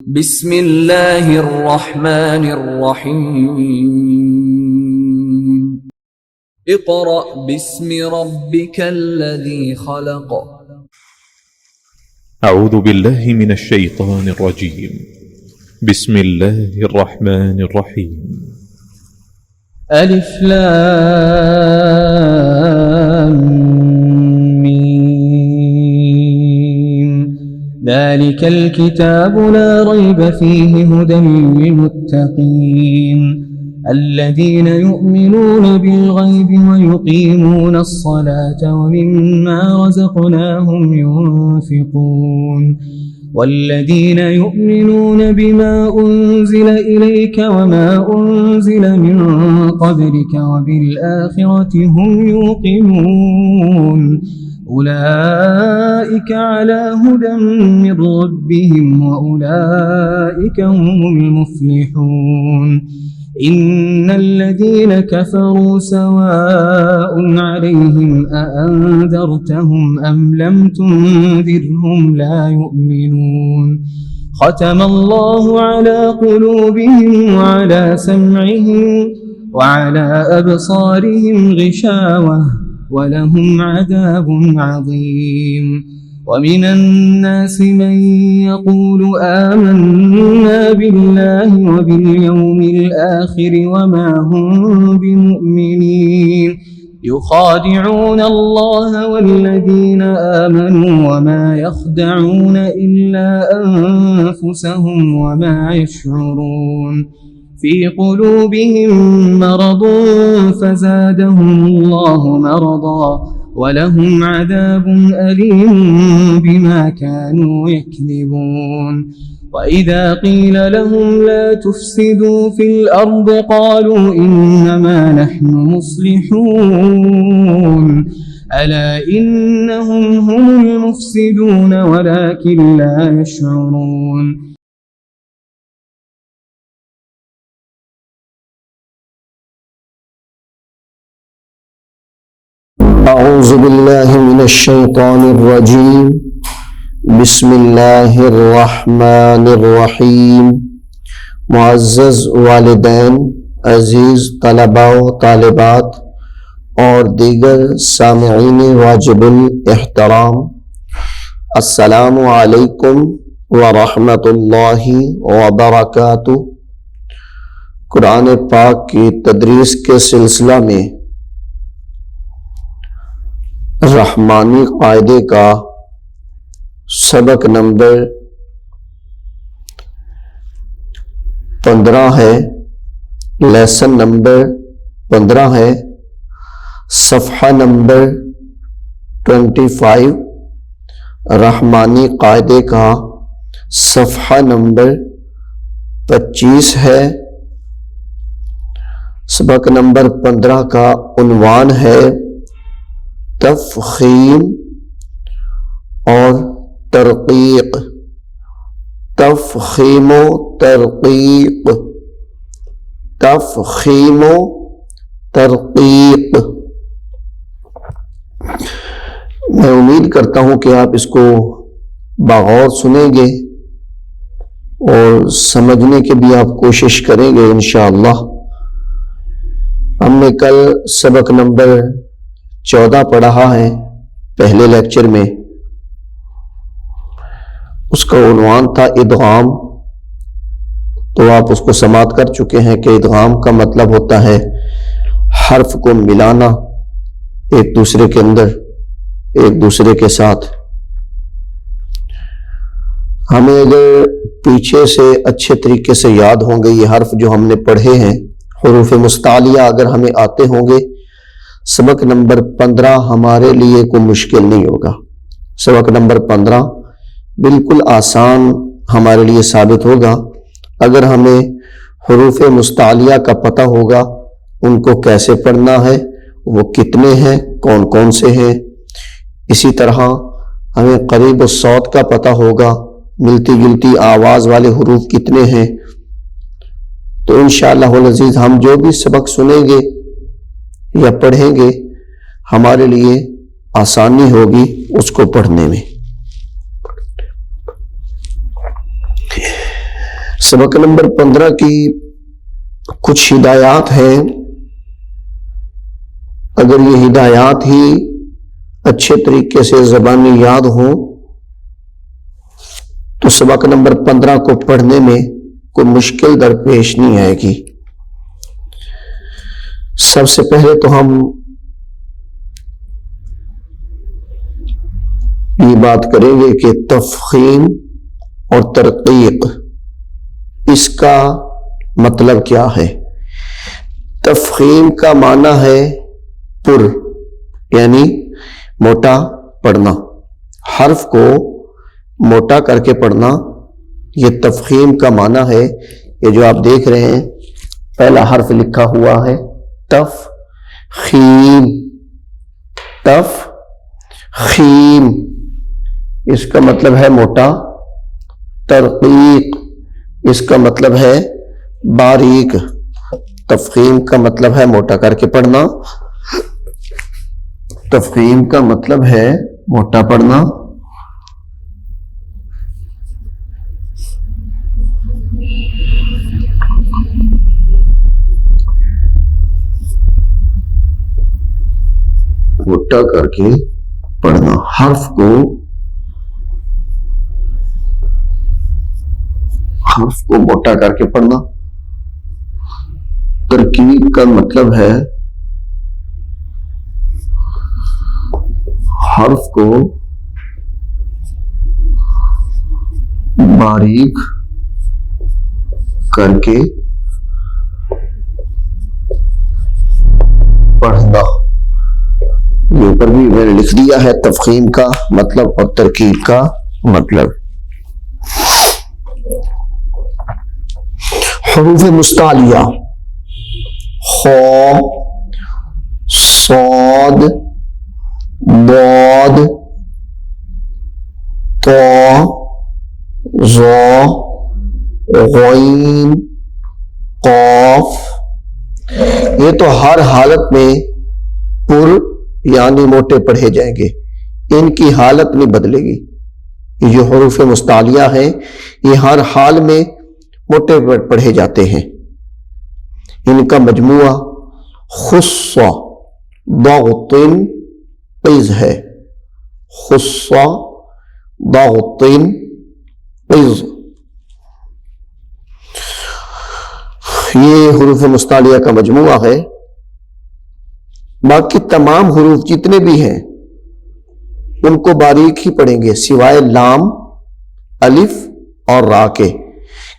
بسم اللہ الرحمن الرحیم اقرأ باسم ربک الذی خلق اعوذ باللہ من الشیطان الرجیم بسم اللہ الرحمن الرحیم الف لام میم ذلك الكتاب لا ريب فيه هدى للمتقين الذين يؤمنون بالغيب ويقيمون الصلاة ومما رزقناهم ينفقون والذين يؤمنون بما أنزل إليك وما أنزل من قبلك وبالآخرة هم يوقنون أولئك على هدى من ربهم وأولئك هم المفلحون إن الذين كفروا سواء عليهم أأنذرتهم أم لم تنذرهم لا يؤمنون ختم الله على قلوبهم وعلى سمعهم وعلى أبصارهم غشاوة ولهم عذاب عظيم ومن الناس من يقول آمنا بالله وباليوم الآخر وما هم بمؤمنين يخادعون الله والذين آمنوا وما يخدعون إلا أنفسهم وما يشعرون في قلوبهم مرض فزادهم الله مرضا ولهم عذاب أليم بما كانوا يكذبون وإذا قيل لهم لا تفسدوا في الأرض قالوا إنما نحن مصلحون ألا إنهم هم المفسدون ولكن لا يشعرون اعوذ باللہ من الشیطان الرجیم بسم اللہ الرحمن الرحیم معزز والدین، عزیز طلباء و طالبات اور دیگر سامعین واجب الاحترام، السلام علیکم ورحمۃ اللہ وبرکاتہ۔ قرآن پاک کی تدریس کے سلسلہ میں رحمانی قاعدے کا سبق نمبر 15 ہے، لیسن نمبر 15 ہے، صفحہ نمبر 25، رحمانی قاعدے کا صفحہ نمبر 25 ہے۔ سبق نمبر 15 کا عنوان ہے تفخیم اور ترقیق، تفخیم و ترقیق، تفخیم و ترقیق۔ میں امید کرتا ہوں کہ آپ اس کو بغور سنیں گے اور سمجھنے کی بھی آپ کوشش کریں گے انشاءاللہ۔ ہم نے کل سبق نمبر 14 پڑھا ہے پہلے لیکچر میں، اس کا عنوان تھا ادغام، تو آپ اس کو سماعت کر چکے ہیں کہ ادغام کا مطلب ہوتا ہے حرف کو ملانا ایک دوسرے کے اندر، ایک دوسرے کے ساتھ۔ ہمیں اگر پیچھے سے اچھے طریقے سے یاد ہوں گے یہ حرف جو ہم نے پڑھے ہیں، حروف مستعلیہ اگر ہمیں آتے ہوں گے، سبق نمبر 15 ہمارے لیے کوئی مشکل نہیں ہوگا۔ سبق نمبر 15 بالکل آسان ہمارے لیے ثابت ہوگا اگر ہمیں حروف مستعلیہ کا پتہ ہوگا، ان کو کیسے پڑھنا ہے، وہ کتنے ہیں، کون کون سے ہیں۔ اسی طرح ہمیں قریب الصوت کا پتہ ہوگا، ملتی جلتی آواز والے حروف کتنے ہیں۔ تو انشاءاللہ العزیز ہم جو بھی سبق سنیں گے یا پڑھیں گے ہمارے لیے آسانی ہوگی اس کو پڑھنے میں۔ سبق نمبر 15 کی کچھ ہدایات ہیں. اگر یہ ہدایات ہی اچھے طریقے سے زبانی یاد ہوں تو سبق نمبر 15 کو پڑھنے میں کوئی مشکل درپیش نہیں آئے گی. سب سے پہلے تو ہم یہ بات کریں گے کہ تفخیم اور ترقیق اس کا مطلب کیا ہے. تفخیم کا معنی ہے پر، یعنی موٹا پڑھنا، حرف کو موٹا کر کے پڑھنا. یہ تفخیم کا معنی ہے. یہ جو آپ دیکھ رہے ہیں پہلا حرف لکھا ہوا ہے تفخیم، تفخیم اس کا مطلب ہے موٹا. ترقیق اس کا مطلب ہے باریک. تفخیم کا مطلب ہے موٹا کر کے پڑھنا، تفخیم کا مطلب ہے موٹا پڑھنا. موٹا کر کے پڑھنا، حرف کو موٹا کر کے پڑھنا. ترکیب کا مطلب ہے حرف کو باریک کر کے پڑھنا. یہ اوپر بھی میں نے لکھ دیا ہے تفخیم کا مطلب اور ترکیب کا مطلب. حروف مستعلیہ خ، صاد، ضاد، ط، ظ، غین، قاف. یہ تو ہر حالت میں پر یعنی موٹے پڑھے جائیں گے، ان کی حالت نہیں بدلے گی. یہ جو حروف مستعلیہ ہیں یہ ہر حال میں موٹے پڑھے جاتے ہیں. ان کا مجموعہ خص ضغط قز ہے. خص ضغط قز یہ حروف مستعلیہ کا مجموعہ ہے. باقی تمام حروف جتنے بھی ہیں ان کو باریک ہی پڑھیں گے سوائے لام، الف اور را کے،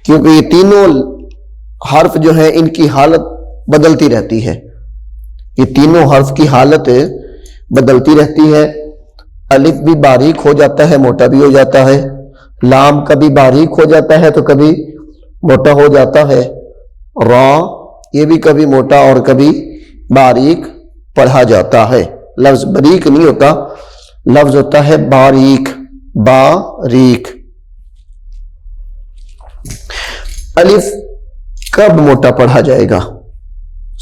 کیونکہ یہ تینوں حرف جو ہیں ان کی حالت بدلتی رہتی ہے. یہ تینوں حرف کی حالت بدلتی رہتی ہے. الف بھی باریک ہو جاتا ہے، موٹا بھی ہو جاتا ہے. لام کبھی باریک ہو جاتا ہے تو کبھی موٹا ہو جاتا ہے. را یہ بھی کبھی موٹا اور کبھی باریک پڑھا جاتا ہے. لفظ باریک نہیں ہوتا، لفظ ہوتا ہے باریک. باریک. الف کب موٹا پڑھا جائے گا؟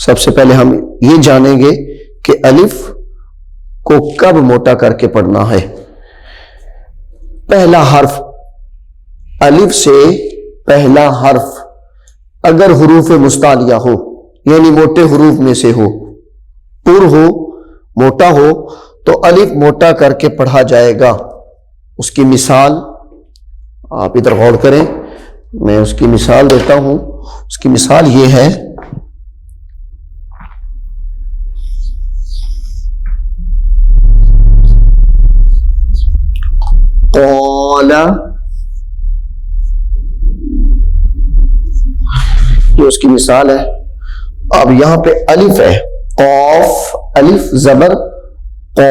سب سے پہلے ہم یہ جانیں گے کہ الف کو کب موٹا کر کے پڑھنا ہے. پہلا حرف الف سے پہلا حرف اگر حروف مستعلیہ ہو یعنی موٹے حروف میں سے ہو، پر ہو، موٹا ہو، تو الف موٹا کر کے پڑھا جائے گا. اس کی مثال آپ ادھر غور کریں، میں اس کی مثال دیتا ہوں. اس کی مثال یہ ہے قال، یہ اس کی مثال ہے. اب یہاں پہ الف ہے، قاف، الف زبر قا،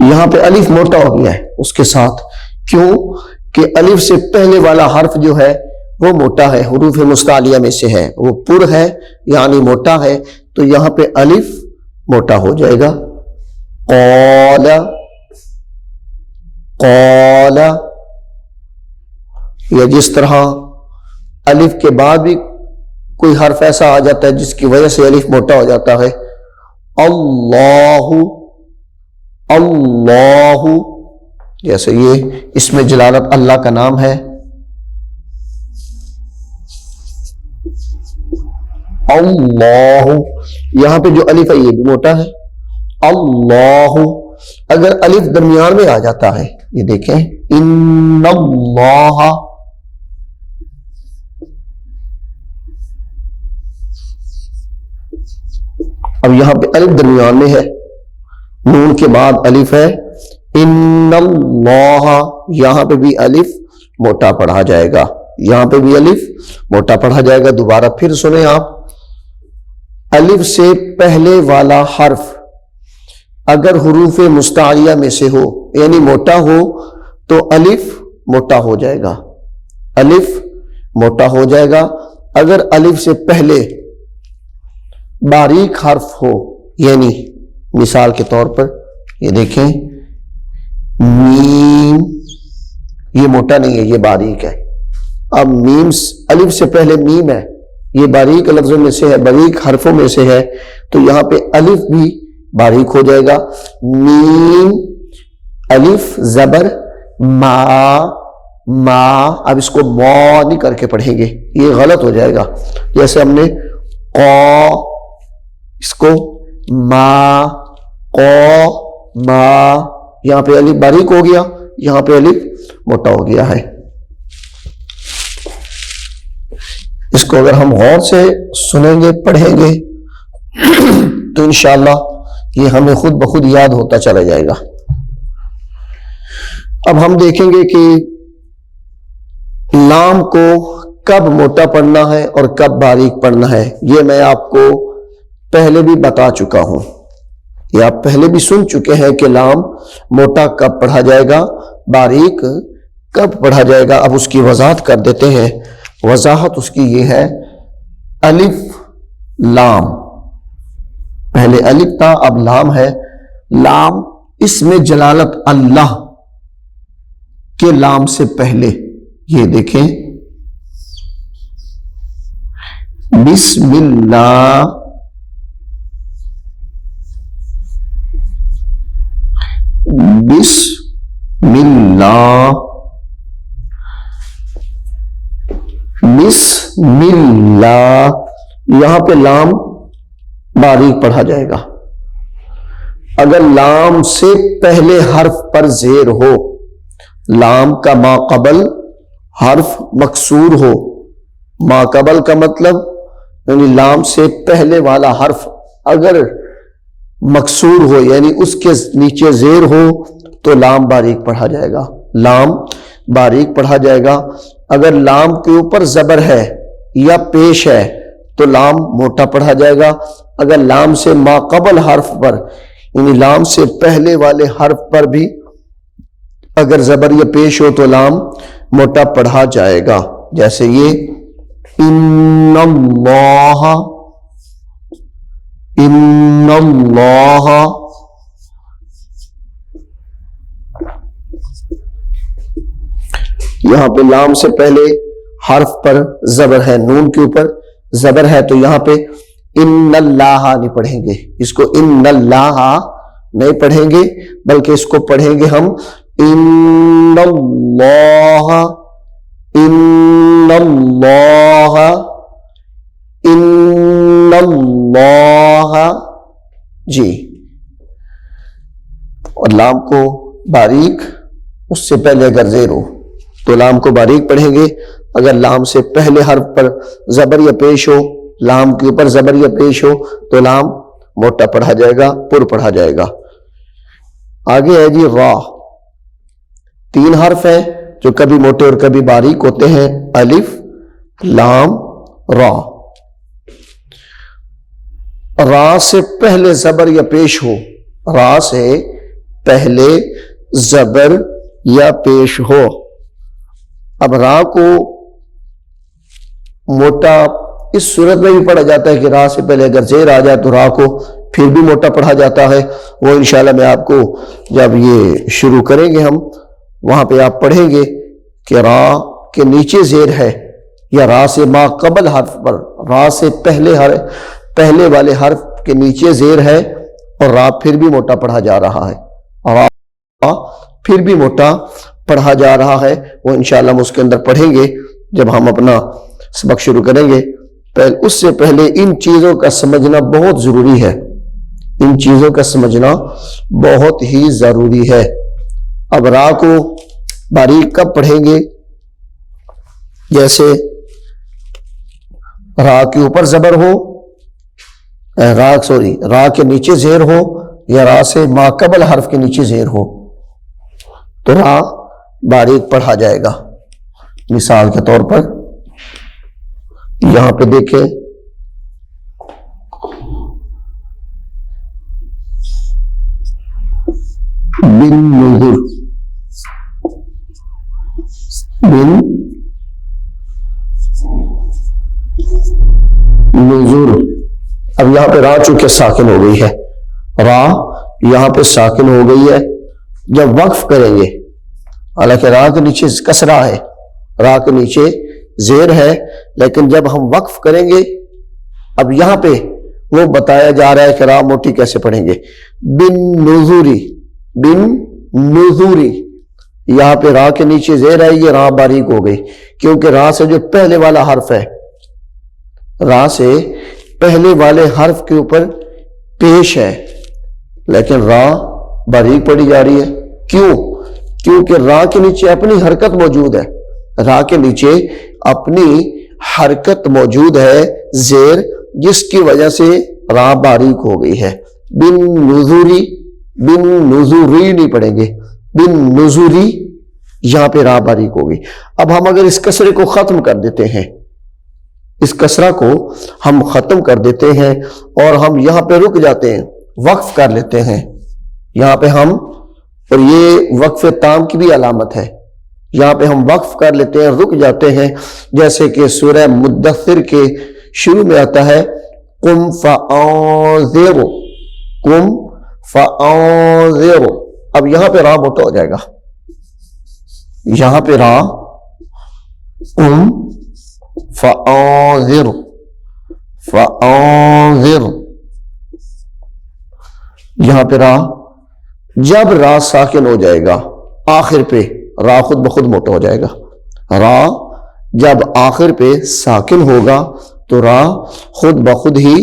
یہاں پہ الف موٹا ہو گیا ہے اس کے ساتھ. کیوں کہ الف سے پہلے والا حرف جو ہے وہ موٹا ہے، حروف مستعلیہ میں سے ہے، وہ پر ہے یعنی موٹا ہے، تو یہاں پہ الف موٹا ہو جائے گا. قال، قال. یا جس طرح الف کے بعد بھی کوئی حرف ایسا آ جاتا ہے جس کی وجہ سے الف موٹا ہو جاتا ہے. اللہ، اللہ، جیسے یہ اس میں جلالت اللہ کا نام ہے. اللہ، یہاں پہ جو الف ہے یہ بھی موٹا ہے، اللہ، اگر الف درمیان میں آ جاتا ہے، یہ دیکھیں ان اللہ، اب یہاں پہ الف درمیان میں ہے، نون کے بعد الف ہے، ان اللہ، یہاں پہ بھی الف موٹا پڑھا جائے گا، یہاں پہ بھی الف موٹا پڑھا جائے گا۔ دوبارہ پھر سنیں آپ، الف سے پہلے والا حرف اگر حروف مستعلیہ میں سے ہو یعنی موٹا ہو تو الف موٹا ہو جائے گا، الف موٹا ہو جائے گا۔ اگر الف سے پہلے باریک حرف ہو، یعنی مثال کے طور پر یہ دیکھیں میم، یہ موٹا نہیں ہے، یہ باریک ہے۔ اب میم، الف سے پہلے میم ہے، یہ باریک لفظوں میں سے ہے، باریک حرفوں میں سے ہے، تو یہاں پہ الف بھی باریک ہو جائے گا، میم الف زبر ما، ما، اب اس کو ما نہیں کر کے پڑھیں گے، یہ غلط ہو جائے گا، جیسے ہم نے قا، اس کو ما، قا، ما، یہاں پہ الف باریک ہو گیا، یہاں پہ الف موٹا ہو گیا ہے۔ اس کو اگر ہم غور سے سنیں گے پڑھیں گے تو انشاءاللہ یہ ہمیں خود بخود یاد ہوتا چلا جائے گا۔ اب ہم دیکھیں گے کہ لام کو کب موٹا پڑھنا ہے اور کب باریک پڑھنا ہے، یہ میں آپ کو پہلے بھی بتا چکا ہوں، یہ آپ پہلے بھی سن چکے ہیں کہ لام موٹا کب پڑھا جائے گا، باریک کب پڑھا جائے گا۔ اب اس کی وضاحت کر دیتے ہیں۔ وضاحت اس کی یہ ہے، الف لام، پہلے الف تھا اب لام ہے، لام اس میں جلالت اللہ کے لام سے پہلے، یہ دیکھیں بسم اللہ، بسم اللہ، بسم اللہ، یہاں پہ لام باریک پڑھا جائے گا۔ اگر لام سے پہلے حرف پر زیر ہو، لام کا ما قبل حرف مکسور ہو، ما قبل کا مطلب یعنی لام سے پہلے والا حرف اگر مکسور ہو یعنی اس کے نیچے زیر ہو تو لام باریک پڑھا جائے گا، لام باریک پڑھا جائے گا۔ اگر لام کے اوپر زبر ہے یا پیش ہے تو لام موٹا پڑھا جائے گا۔ اگر لام سے ما قبل حرف پر یعنی لام سے پہلے والے حرف پر بھی اگر زبر یا پیش ہو تو لام موٹا پڑھا جائے گا، جیسے یہ ان اللہ، ان اللہ، یہاں پہ لام سے پہلے حرف پر زبر ہے، نون کے اوپر زبر ہے، تو یہاں پہ ان اللہ نہیں پڑھیں گے، اس کو ان اللہ نہیں پڑھیں گے بلکہ اس کو پڑھیں گے ہم ان اللہ، ان اللہ، ان اللہ، جی۔ اور لام کو باریک اس سے پہلے اگر زیر ہو تو لام کو باریک پڑھیں گے، اگر لام سے پہلے حرف پر زبر یا پیش ہو، لام کے اوپر زبر یا پیش ہو تو لام موٹا پڑھا جائے گا، پر پڑھا جائے گا۔ آگے ہے جی را، تین حرف ہیں جو کبھی موٹے اور کبھی باریک ہوتے ہیں، الف لام را۔ را سے پہلے زبر یا پیش ہو، را سے پہلے زبر یا پیش ہو، اب را کو موٹا اس صورت میں بھی پڑھا جاتا ہے کہ را سے پہلے اگر زیر آ جائے تو را کو پھر بھی موٹا پڑھا جاتا ہے، وہ انشاءاللہ میں آپ کو جب یہ شروع کریں گے ہم وہاں پہ آپ پڑھیں گے کہ را کے نیچے زیر ہے یا را سے ما قبل حرف پر، را سے پہلے والے حرف کے نیچے زیر ہے اور را پھر بھی موٹا پڑھا جا رہا ہے، را پھر بھی موٹا پڑھا جا رہا ہے، وہ انشاءاللہ ہم اس کے اندر پڑھیں گے جب ہم اپنا سبق شروع کریں گے۔ اس سے پہلے ان چیزوں کا سمجھنا بہت ضروری ہے، ان چیزوں کا سمجھنا بہت ہی ضروری ہے۔ اب را کو باریک کب پڑھیں گے؟ جیسے را کے اوپر زبر ہو، را کے نیچے زیر ہو، یا را سے ما قبل حرف کے نیچے زیر ہو تو را باریک پڑھا جائے گا۔ مثال کے طور پر یہاں پہ دیکھیں، بن نذر، بن نذر۔ اب یہاں پہ را چونکہ ساکن ہو گئی ہے، را یہاں پہ ساکن ہو گئی ہے، جب وقف کریں گے، حالانکہ را کے نیچے کسرہ ہے، را کے نیچے زیر ہے، لیکن جب ہم وقف کریں گے، اب یہاں پہ وہ بتایا جا رہا ہے کہ را موٹی کیسے پڑھیں گے۔ بن نذوری، بن نذوری، یہاں پہ را کے نیچے زیر ہے، یہ را باریک ہو گئی، کیونکہ را سے جو پہلے والا حرف ہے، را سے پہلے والے حرف کے اوپر پیش ہے، لیکن را باریک پڑھی جا رہی ہے۔ کیوں؟ کیونکہ را کے نیچے اپنی حرکت موجود ہے، را کے نیچے اپنی حرکت موجود ہے، زیر، جس کی وجہ سے را باریک ہو گئی ہے۔ بن نذوری، بن نذوری نہیں پڑھیں گے، بن نذوری، یہاں پہ را باریک ہو گئی۔ اب ہم اگر اس کسرے کو ختم کر دیتے ہیں، اس کسرہ کو ہم ختم کر دیتے ہیں اور ہم یہاں پہ رک جاتے ہیں، وقف کر لیتے ہیں یہاں پہ ہم، اور یہ وقف تام کی بھی علامت ہے، یہاں پہ ہم وقف کر لیتے ہیں، رک جاتے ہیں، جیسے کہ سورہ مدثر کے شروع میں آتا ہے قم فانذر، قم فانذر۔ اب یہاں پہ را موٹا ہو جائے گا، یہاں پہ را قم فانذر، فانذر، یہاں پہ را، جب را ساکن ہو جائے گا آخر پہ، را خود بخود موٹا ہو جائے گا۔ را جب آخر پہ ساکن ہوگا تو را خود بخود ہی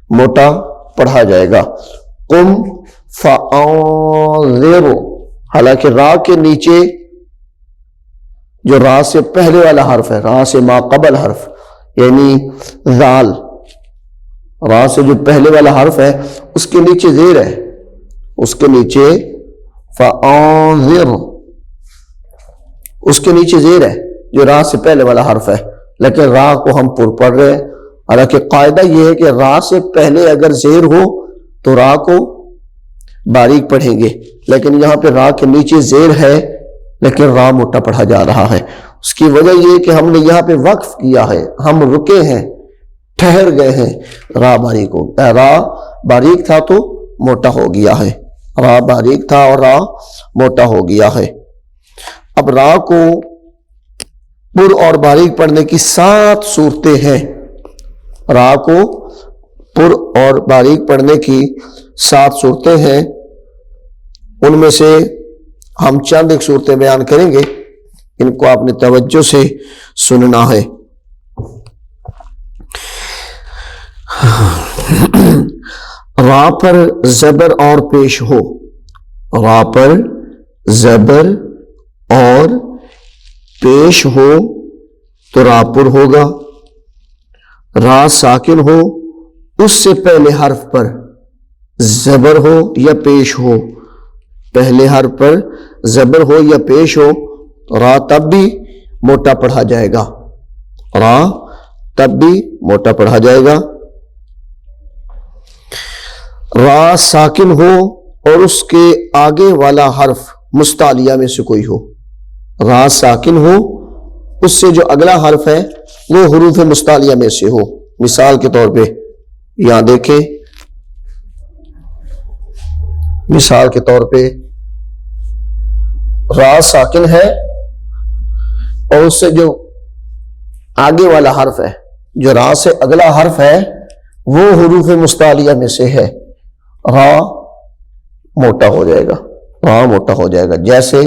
موٹا پڑھا جائے گا۔ قم فانذر، حالانکہ را کے نیچے جو را سے پہلے والا حرف ہے، را سے ما قبل حرف، یعنی ذال، را سے جو پہلے والا حرف ہے اس کے نیچے زیر ہے، اس کے نیچے فانذر، اس کے نیچے زیر ہے جو را سے پہلے والا حرف ہے، لیکن را کو ہم پر پڑھ رہے ہیں۔ حالانکہ قاعدہ یہ ہے کہ را سے پہلے اگر زیر ہو تو را کو باریک پڑھیں گے، لیکن یہاں پہ را کے نیچے زیر ہے لیکن را موٹا پڑھا جا رہا ہے۔ اس کی وجہ یہ کہ ہم نے یہاں پہ وقف کیا ہے، ہم رکے ہیں، ٹھہر گئے ہیں، را باریک ہو گیا، را باریک تھا تو موٹا ہو گیا ہے، را باریک تھا اور را موٹا ہو گیا ہے۔ اب را کو پر اور باریک پڑھنے کی 7 صورتیں ہیں، را کو پر اور باریک پڑھنے کی 7 صورتیں ہیں، ان میں سے ہم چند ایک صورتیں بیان کریں گے، ان کو آپ نے توجہ سے سننا ہے۔ را پر زبر اور پیش ہو، را پر زبر اور پیش ہو تو را پر ہوگا۔ را ساکن ہو، اس سے پہلے حرف پر زبر ہو یا پیش ہو، پہلے حرف پر زبر ہو یا پیش ہو، را تب بھی موٹا پڑھا جائے گا، را تب بھی موٹا پڑھا جائے گا۔ را ساکن ہو اور اس کے آگے والا حرف مستعلیہ میں سے کوئی ہو، را ساکن ہو، اس سے جو اگلا حرف ہے وہ حروف مستعلیہ میں سے ہو۔ مثال کے طور پہ یہاں دیکھیں، مثال کے طور پہ را ساکن ہے اور اس سے جو آگے والا حرف ہے، جو را سے اگلا حرف ہے وہ حروف مستعلیہ میں سے ہے، را موٹا ہو جائے گا، را موٹا ہو جائے گا۔ جیسے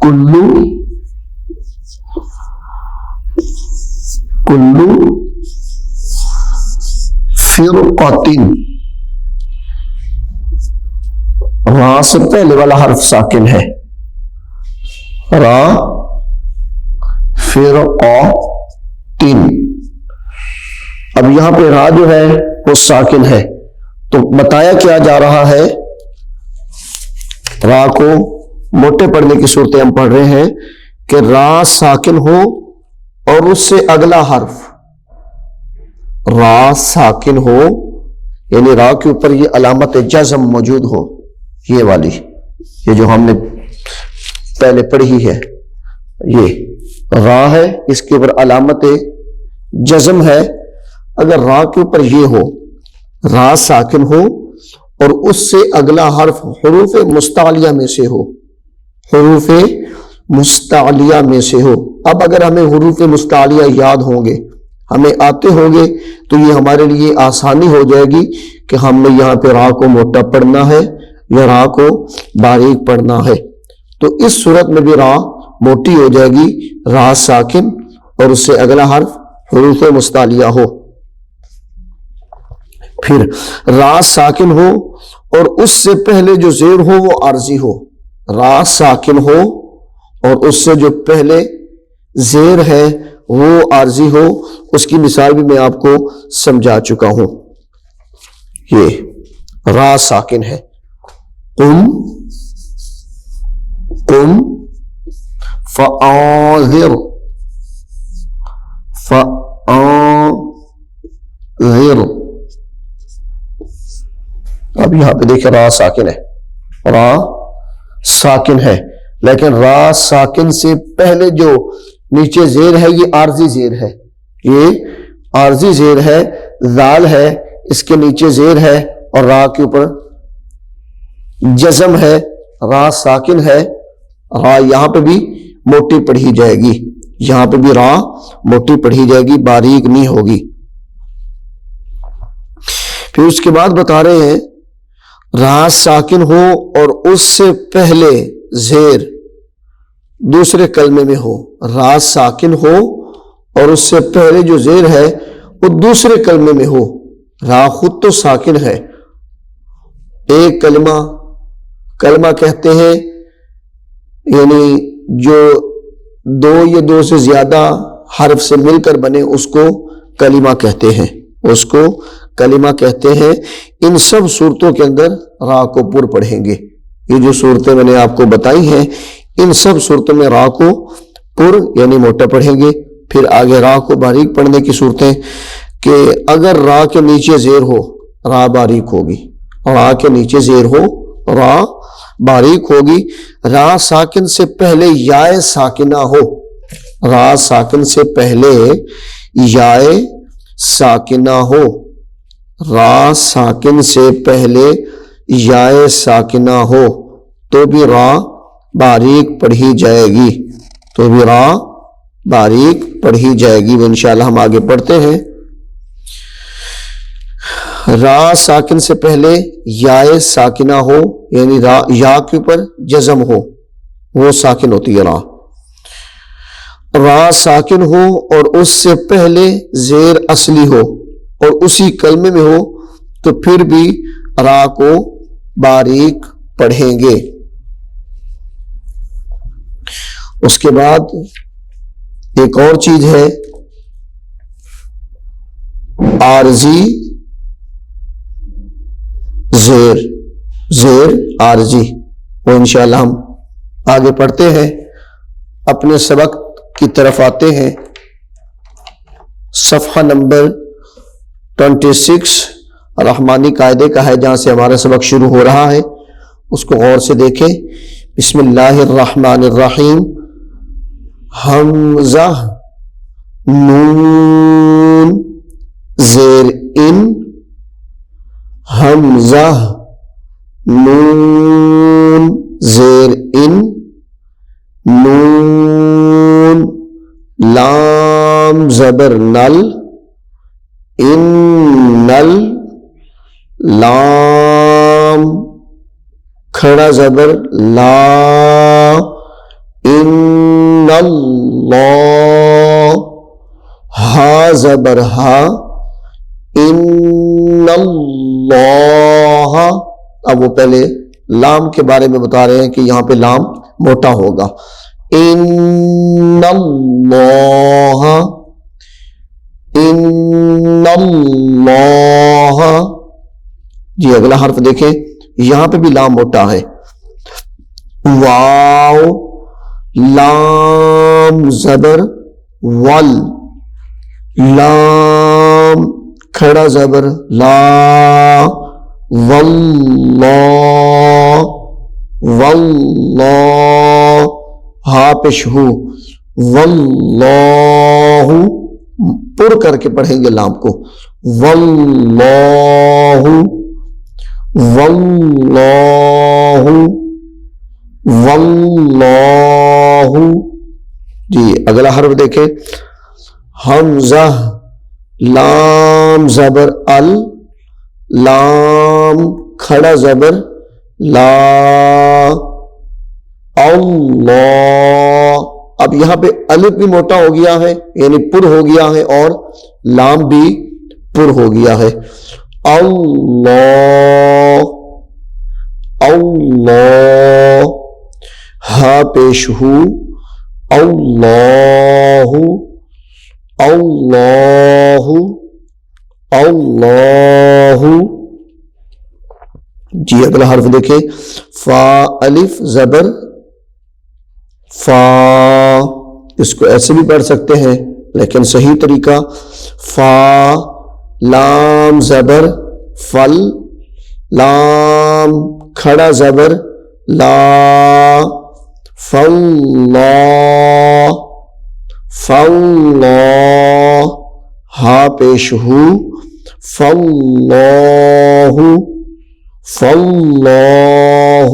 کلو فرقتن، را سے پہلے والا حرف ساکن ہے، را فرقتن. اب یہاں پہ را جو ہے وہ ساکن ہے، تو بتایا کیا جا رہا ہے، را کو موٹے پڑھنے کی صورتیں ہم پڑھ رہے ہیں کہ را ساکن ہو اور اس سے اگلا حرف، را ساکن ہو یعنی را کے اوپر یہ علامت جزم موجود ہو، یہ والی، یہ جو ہم نے پہلے پڑھی ہے، یہ را ہے، اس کے اوپر علامت جزم ہے. اگر را کے اوپر یہ ہو، را ساکن ہو اور اس سے اگلا حرف حروف مستعلیہ میں سے ہو، حروف مستعلیہ میں سے ہو. اب اگر ہمیں حروف مستعلیہ یاد ہوں گے، ہمیں آتے ہوں گے، تو یہ ہمارے لیے آسانی ہو جائے گی کہ ہم نے یہاں پہ را کو موٹا پڑھنا ہے یا را کو باریک پڑھنا ہے. تو اس صورت میں بھی را موٹی ہو جائے گی، را ساکن اور اس سے اگلا حرف حروف مستعلیہ ہو. پھر را ساکن ہو اور اس سے پہلے جو زیر ہو وہ عارضی ہو، را ساکن ہو اور اس سے جو پہلے زیر ہے وہ عارضی ہو. اس کی مثال بھی میں آپ کو سمجھا چکا ہوں. یہ را ساکن ہے، قم فآذر، اب یہاں پہ دیکھیں را ساکن ہے، را ساکن ہے، لیکن را ساکن سے پہلے جو نیچے زیر ہے یہ عارضی زیر ہے، یہ عارضی زیر ہے، ذال ہے، اس کے نیچے زیر ہے اور را کے اوپر جزم ہے، را ساکن ہے. را یہاں پہ بھی موٹی پڑھی جائے گی، یہاں پہ بھی را موٹی پڑھی جائے گی، باریک نہیں ہوگی. پھر اس کے بعد بتا رہے ہیں را ساکن ہو اور اس سے پہلے زیر دوسرے کلمے میں ہو، را ساکن ہو اور اس سے پہلے جو زیر ہے وہ دوسرے کلمے میں ہو. را خود تو ساکن ہے، ایک کلمہ کہتے ہیں یعنی جو دو یا دو سے زیادہ حرف سے مل کر بنے اس کو کلمہ کہتے ہیں، اس کو کلمہ کہتے ہیں. ان سب صورتوں کے اندر را کو پر پڑھیں گے. یہ جو صورتیں میں نے آپ کو بتائی ہیں ان سب صورتوں میں را کو پر یعنی موٹا پڑھیں گے. پھر آگے را کو باریک پڑھنے کی صورتیں کہ اگر را کے نیچے زیر ہو را باریک ہوگی، را کے نیچے زیر ہو را باریک ہوگی. را ساکن سے پہلے یائے ساکنہ ہو، را ساکن سے پہلے یائے ساکنہ ہو، را ساکن سے پہلے یائے ساکنہ ہو تو بھی را باریک پڑھی جائے گی، تو بھی را باریک پڑھی جائے گی. وہ انشاءاللہ ہم آگے پڑھتے ہیں. را ساکن سے پہلے یائے ساکنہ ہو یعنی را یا کے اوپر جزم ہو، وہ ساکن ہوتی ہے را. را ساکن ہو اور اس سے پہلے زیر اصلی ہو اور اسی کلمے میں ہو تو پھر بھی را کو باریک پڑھیں گے. اس کے بعد ایک اور چیز ہے عارضی زیر عارضی، وہ انشاءاللہ ہم آگے پڑھتے ہیں. اپنے سبق کی طرف آتے ہیں. صفحہ نمبر 26 رحمانی قاعدے کا ہے جہاں سے ہمارا سبق شروع ہو رہا ہے، اس کو غور سے دیکھیں. بسم اللہ الرحمن الرحیم. حمزہ نون زیر ان، حمزہ نون زیر ان، نون لام زبر نل، ان نل، لام کھڑا زبر لا، ان اللہ، ہا زبر ہا، ان اللہ. اب وہ پہلے لام کے بارے میں بتا رہے ہیں کہ یہاں پہ لام موٹا ہوگا. ان اللہ، ان اللہ. جی اگلا حرف دیکھیں، یہاں پہ بھی لام موٹا ہے. واو، لام زبر ول، لام کھڑا زبر لا، واللہ، واللہ، ہا پیش ہو، واللہ، پر کر کے پڑھیں گے لام کو، واللہ، واللہ، واللہ. جی اگلا حرف دیکھیں، حمزہ، لام زبر ال، لام کھڑا زبر لا، اللہ. اب یہاں پہ الف بھی موٹا ہو گیا ہے یعنی پر ہو گیا ہے اور لام بھی پر ہو گیا ہے. اللہ، اللہ، ہا پیش ہو، اللہ، اللہ، اللہ. جی اگلا حرف دیکھیں، فا، الف زبر فا. اس کو ایسے بھی پڑھ سکتے ہیں لیکن صحیح طریقہ فا، لام زبر فل، لام کھڑا زبر لا، فاللہ، فاللہ، ہا پیش ہو، فاللہ، فاللہ،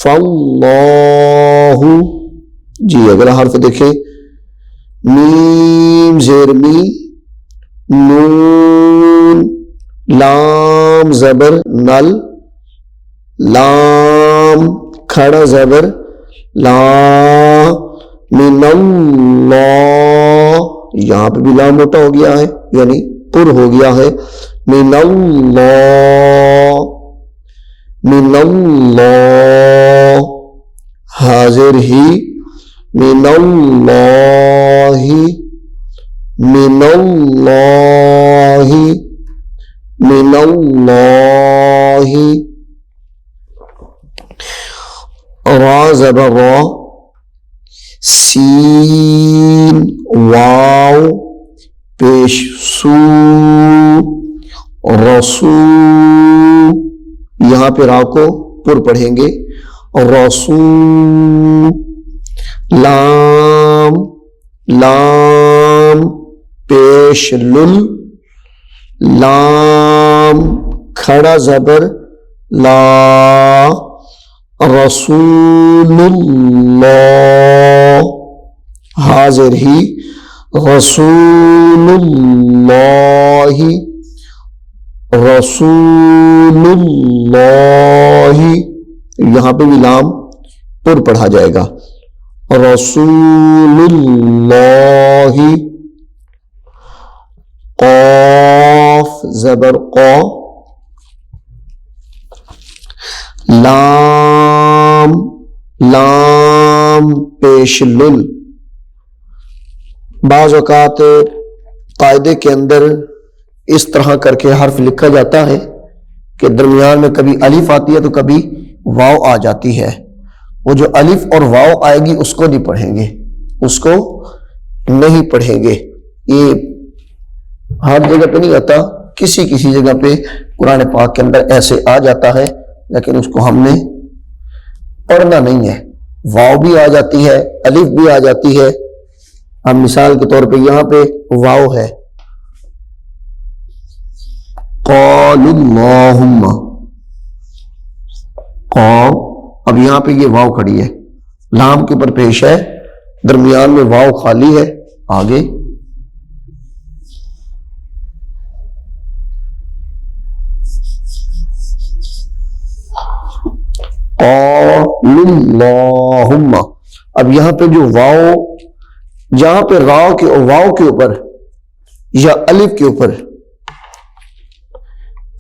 فاللہ. جی اگلا حرف دیکھیں، میم زیر می، نون، لام زبر نل، لام کھڑا زبر لا، من اللہ. یہاں پہ بھی لام موٹا ہو گیا ہے یعنی پر ہو گیا ہے. من اللہ، من اللہ، حاضر ہی، من اللہ، من اللہ، من اللہ. را زبر را، سین، واو پیش سو، رسو. یہاں پہ را کو پر پڑھیں گے، رسو. لام، لام پیش لل، لام کھڑا زبر لا، رسول اللہ، حاضر ہی، رسول اللہ، رسول اللہ. یہاں پہ بھی لام پر پڑھا جائے گا، رسول اللہ. قاف زبر قا، لام، لام پیش لل. بعض اوقات قاعدے کے اندر اس طرح کر کے حرف لکھا جاتا ہے کہ درمیان میں کبھی الف آتی ہے تو کبھی واو آ جاتی ہے. وہ جو الف اور واو آئے گی اس کو نہیں پڑھیں گے، اس کو نہیں پڑھیں گے. یہ ہر جگہ پہ نہیں آتا، کسی کسی جگہ پہ قرآن پاک کے اندر ایسے آ جاتا ہے لیکن اس کو ہم نے پڑھنا نہیں ہے. واو بھی آ جاتی ہے، الف بھی آ جاتی ہے. اب مثال کے طور پہ یہاں پہ واو ہے، قالوا اللہم، اب یہاں پہ یہ واو کھڑی ہے، لام کے اوپر پیش ہے، درمیان میں واو خالی ہے. آگے قالوا اللہم. اب یہاں پہ جو واو، جہاں پہ واو کے اوپر یا الف کے اوپر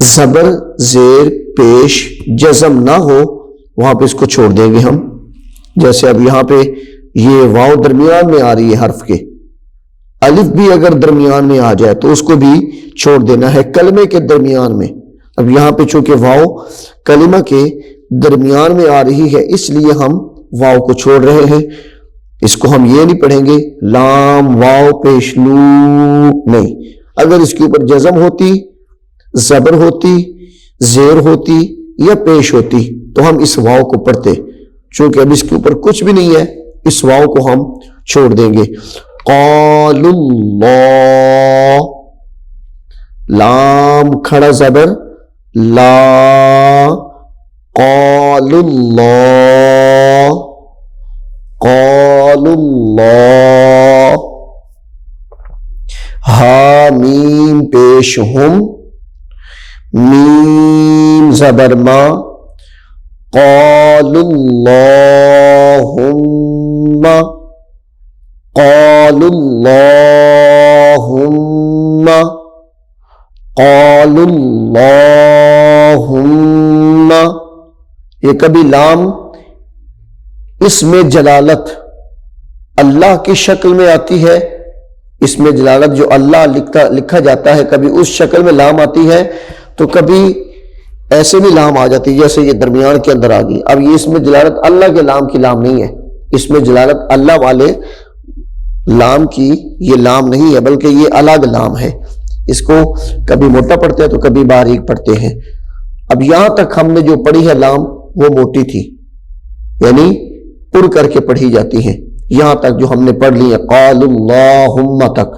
زبر زیر پیش جزم نہ ہو وہاں پہ اس کو چھوڑ دیں گے ہم. جیسے اب یہاں پہ یہ واو درمیان میں آ رہی ہے حرف کے، الف بھی اگر درمیان میں آ جائے تو اس کو بھی چھوڑ دینا ہے کلمے کے درمیان میں. اب یہاں پہ چونکہ واو کلمہ کے درمیان میں آ رہی ہے اس لیے ہم واو کو چھوڑ رہے ہیں. اس کو ہم یہ نہیں پڑھیں گے لام واو پیش لو، نہیں. اگر اس کے اوپر جزم ہوتی، زبر ہوتی، زیر ہوتی یا پیش ہوتی تو ہم اس واو کو پڑھتے. چونکہ اب اس کے اوپر کچھ بھی نہیں ہے اس واو کو ہم چھوڑ دیں گے. قال اللہ، لام کھڑا زبر لا، قال اللہ، قال اللہ. ہا میم پیش ہم، میم زبر ما، قال اللہم، قال اللہم، قال اللہم. یہ کبھی لام اس میں جلالت اللہ کی شکل میں آتی ہے، اس میں جلالت جو اللہ لکھا جاتا ہے کبھی اس شکل میں لام آتی ہے، تو کبھی ایسے بھی لام آ جاتی ہے جیسے یہ درمیان کے اندر آ گئی. اب یہ اس میں جلالت اللہ کے لام کی لام نہیں ہے، اس میں جلالت اللہ والے لام کی یہ لام نہیں ہے بلکہ یہ الگ لام ہے. اس کو کبھی موٹا پڑھتے ہیں تو کبھی باریک پڑھتے ہیں. اب یہاں تک ہم نے جو پڑھی ہے لام وہ موٹی تھی، یعنی پر کر کے پڑھی جاتی ہیں. یہاں تک جو ہم نے پڑھ لی ہے قال اللہم تک.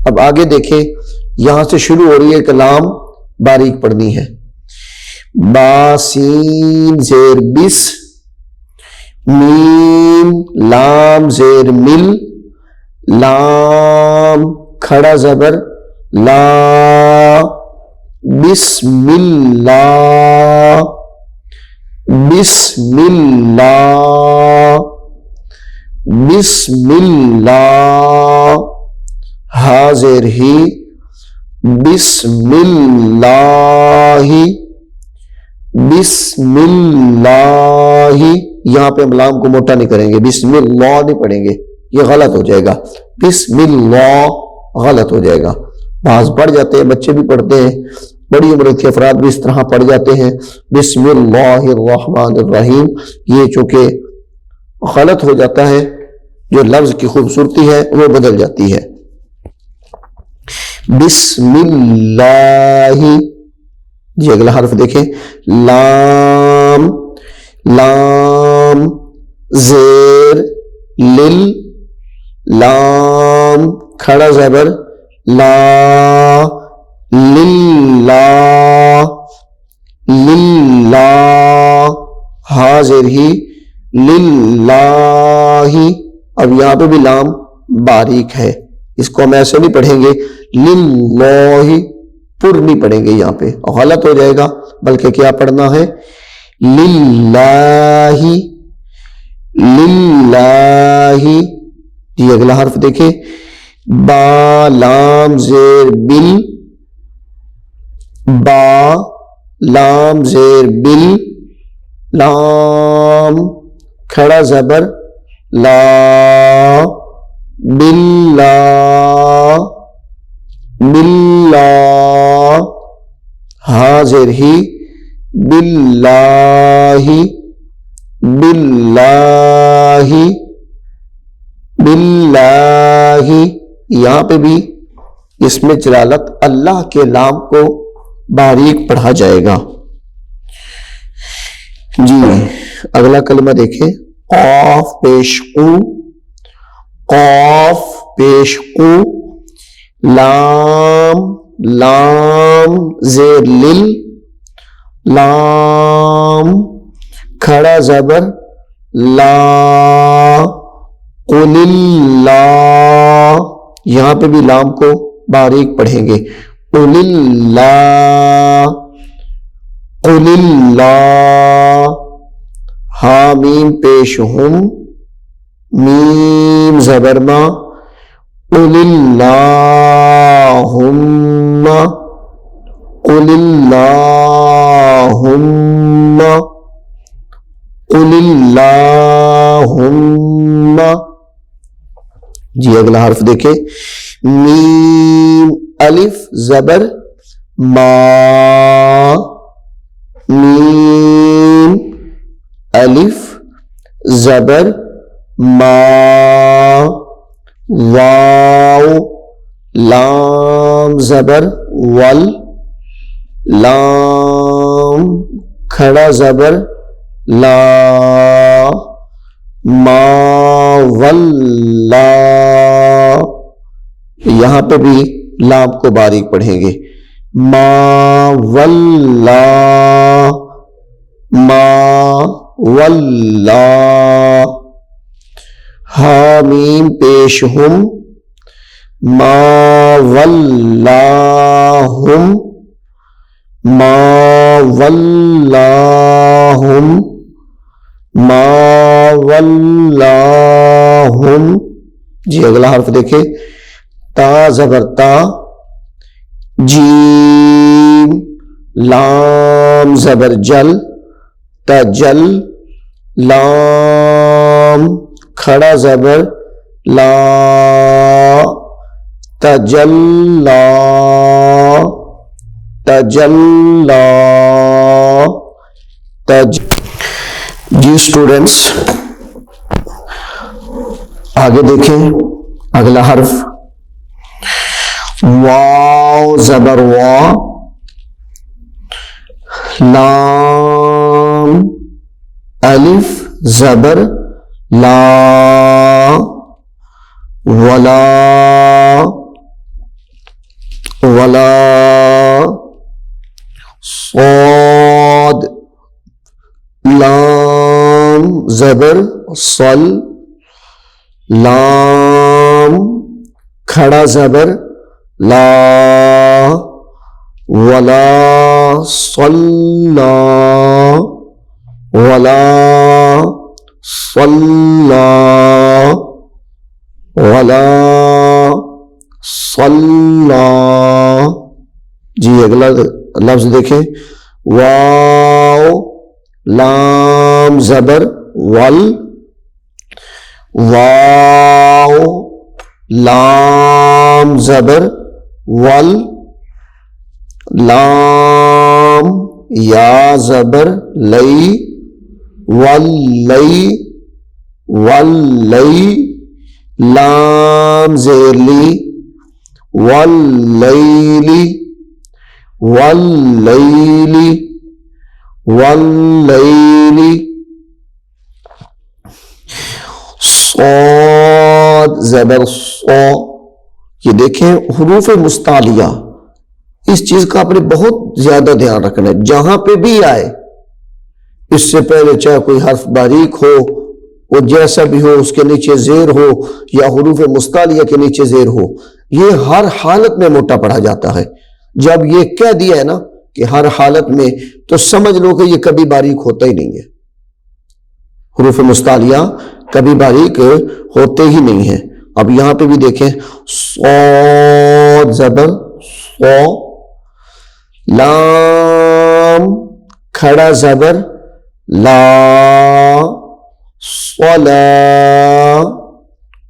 اب آگے دیکھیں یہاں سے شروع ہو رہی ہے کہ لام باریک پڑھنی ہے. با سین زیر بس، میم لام زیر مل، لام کھڑا زبر لا، بسم اللہ، بسم اللہ، بسم اللہ. حاضر ہی، بسم اللہ، بسم اللہ. یہاں پہ ہم لام کو موٹا نہیں کریں گے، بسم اللہ نہیں پڑھیں گے، یہ غلط ہو جائے گا. بسم اللہ غلط ہو جائے گا. بعض پڑھ جاتے ہیں، بچے بھی پڑھتے ہیں، بڑی عمر کے افراد بھی اس طرح پڑھ جاتے ہیں بسم اللہ الرحمن الرحیم. یہ چونکہ غلط ہو جاتا ہے، جو لفظ کی خوبصورتی ہے وہ بدل جاتی ہے. بسم اللہ. جی اگلا حرف دیکھیں، لام، لام زیر لل، لام کھڑا زبر لا، للہ، للہ. حاضر ہی، للہ. اب یہاں پہ بھی لام باریک ہے، اس کو ہم ایسے نہیں پڑھیں گے للہ، پر نہیں پڑھیں گے، یہاں پہ غلط ہو جائے گا. بلکہ کیا پڑھنا ہے للہ، للہ. جی اگلا حرف دیکھیں، با لام زیر بل، با لام زیر بل، لام کھڑا زبر لا، باللہ، باللہ. حاضر ہی، باللہ، باللہ، باللہ. یہاں پہ بھی اس میں جلالت اللہ کے لام کو باریک پڑھا جائے گا. جی اگلا کلمہ دیکھیں، قاف پیش قو، قاف پیش قو، لام، لام زیر لل، لام کھڑا زبر لا، قل اللہ. یہاں پہ بھی لام کو باریک پڑھیں گے، قل اللہ، قل اللہ. حامیم پیش ہم، میم زبر ما، قل اللہم، قل اللہم، قل اللہم۔ جی اگلا حرف دیکھیں، میم الف زبر ما، میم الف زبر ما، واو لام زبر ول، لام کھڑا زبر لا، ما ولا، یہاں پہ بھی لام کو باریک پڑھیں گے، ما ولا، ما ولا۔ حامیم پیش ہم، ما ولاہم، ما ولاہم، ما ولاہم۔ جی اگلا حرف دیکھیں، تا زبر تا، جیم لام زبر جل، تجل، لام کھڑا زبر لا، تجلا، تجلا، جی اسٹوڈنٹس آگے دیکھیں اگلا حرف، واو زبر وا، لام الف زبر لا، ولا، ولا، صاد لام زبر صل، لام کھڑا زبر لا، ولا صلا، ولا صلا، ولا صلا۔ جی اگلا لفظ دیکھیں، واو لام زبر ول، واو لام زبر ول، لام یا زبر لئی، ولی، ولی، لام زیر لی، واللیلی، واللیلی، واللیلی۔ صاد زبر صو، یہ دیکھیں حروف مستعلیہ، اس چیز کا آپ نے بہت زیادہ دھیان رکھنا ہے، جہاں پہ بھی آئے اس سے پہلے چاہے کوئی حرف باریک ہو، وہ جیسا بھی ہو، اس کے نیچے زیر ہو یا حروف مستعلیہ کے نیچے زیر ہو، یہ ہر حالت میں موٹا پڑھا جاتا ہے۔ جب یہ کہہ دیا ہے نا کہ ہر حالت میں، تو سمجھ لو کہ یہ کبھی باریک ہوتا ہی نہیں ہے، حروف مستعلیہ کبھی باریک ہوتے ہی نہیں ہیں۔ اب یہاں پہ بھی دیکھیں، صاد زبر صو، لام کھڑا زبر لا، صلا،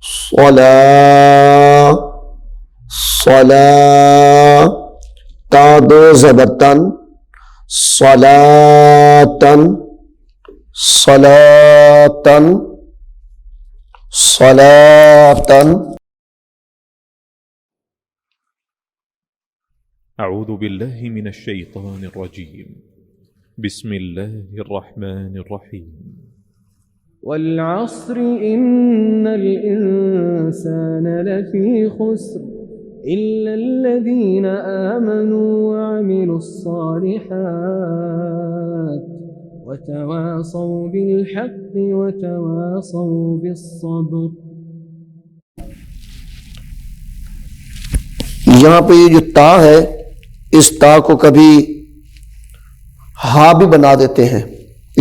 صلا، صلا، تا دو زبر تن، صلاتن، صلاتن، صلاتن۔ أعوذ بالله من الشيطان الرجيم بسم الله الرحمن الرحيم والعصر إن الإنسان لفي خسر إلا الذين آمنوا وعملوا الصالحات وتواصوا بالحق وتواصوا بالصبر۔ یہاں پہ یہ جو تا ہے، اس تا کو کبھی ہا بھی بنا دیتے ہیں،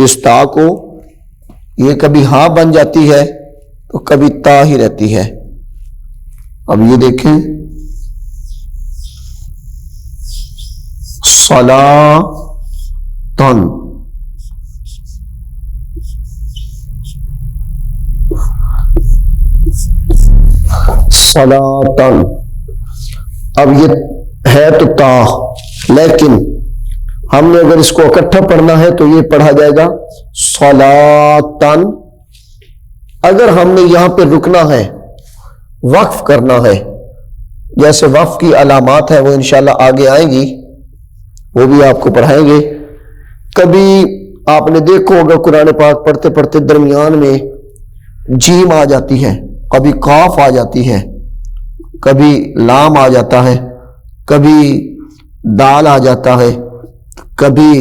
اس تا کو یہ کبھی ہاں بن جاتی ہے تو کبھی تا ہی رہتی ہے. اب یہ دیکھیں صلاتن، صلاتن، اب یہ ہے تو تا، لیکن ہم نے اگر اس کو اکٹھا پڑھنا ہے تو یہ پڑھا جائے گا صلاتن. اگر ہم نے یہاں پہ رکنا ہے، وقف کرنا ہے، جیسے وقف کی علامات ہے وہ انشاءاللہ آگے آئیں گی، وہ بھی آپ کو پڑھائیں گے. کبھی آپ نے دیکھو ہوگا قرآن پاک پڑھتے پڑھتے درمیان میں جیم آ جاتی ہے، کبھی قاف آ جاتی ہے، کبھی لام آ جاتا ہے، کبھی دال آ جاتا ہے، کبھی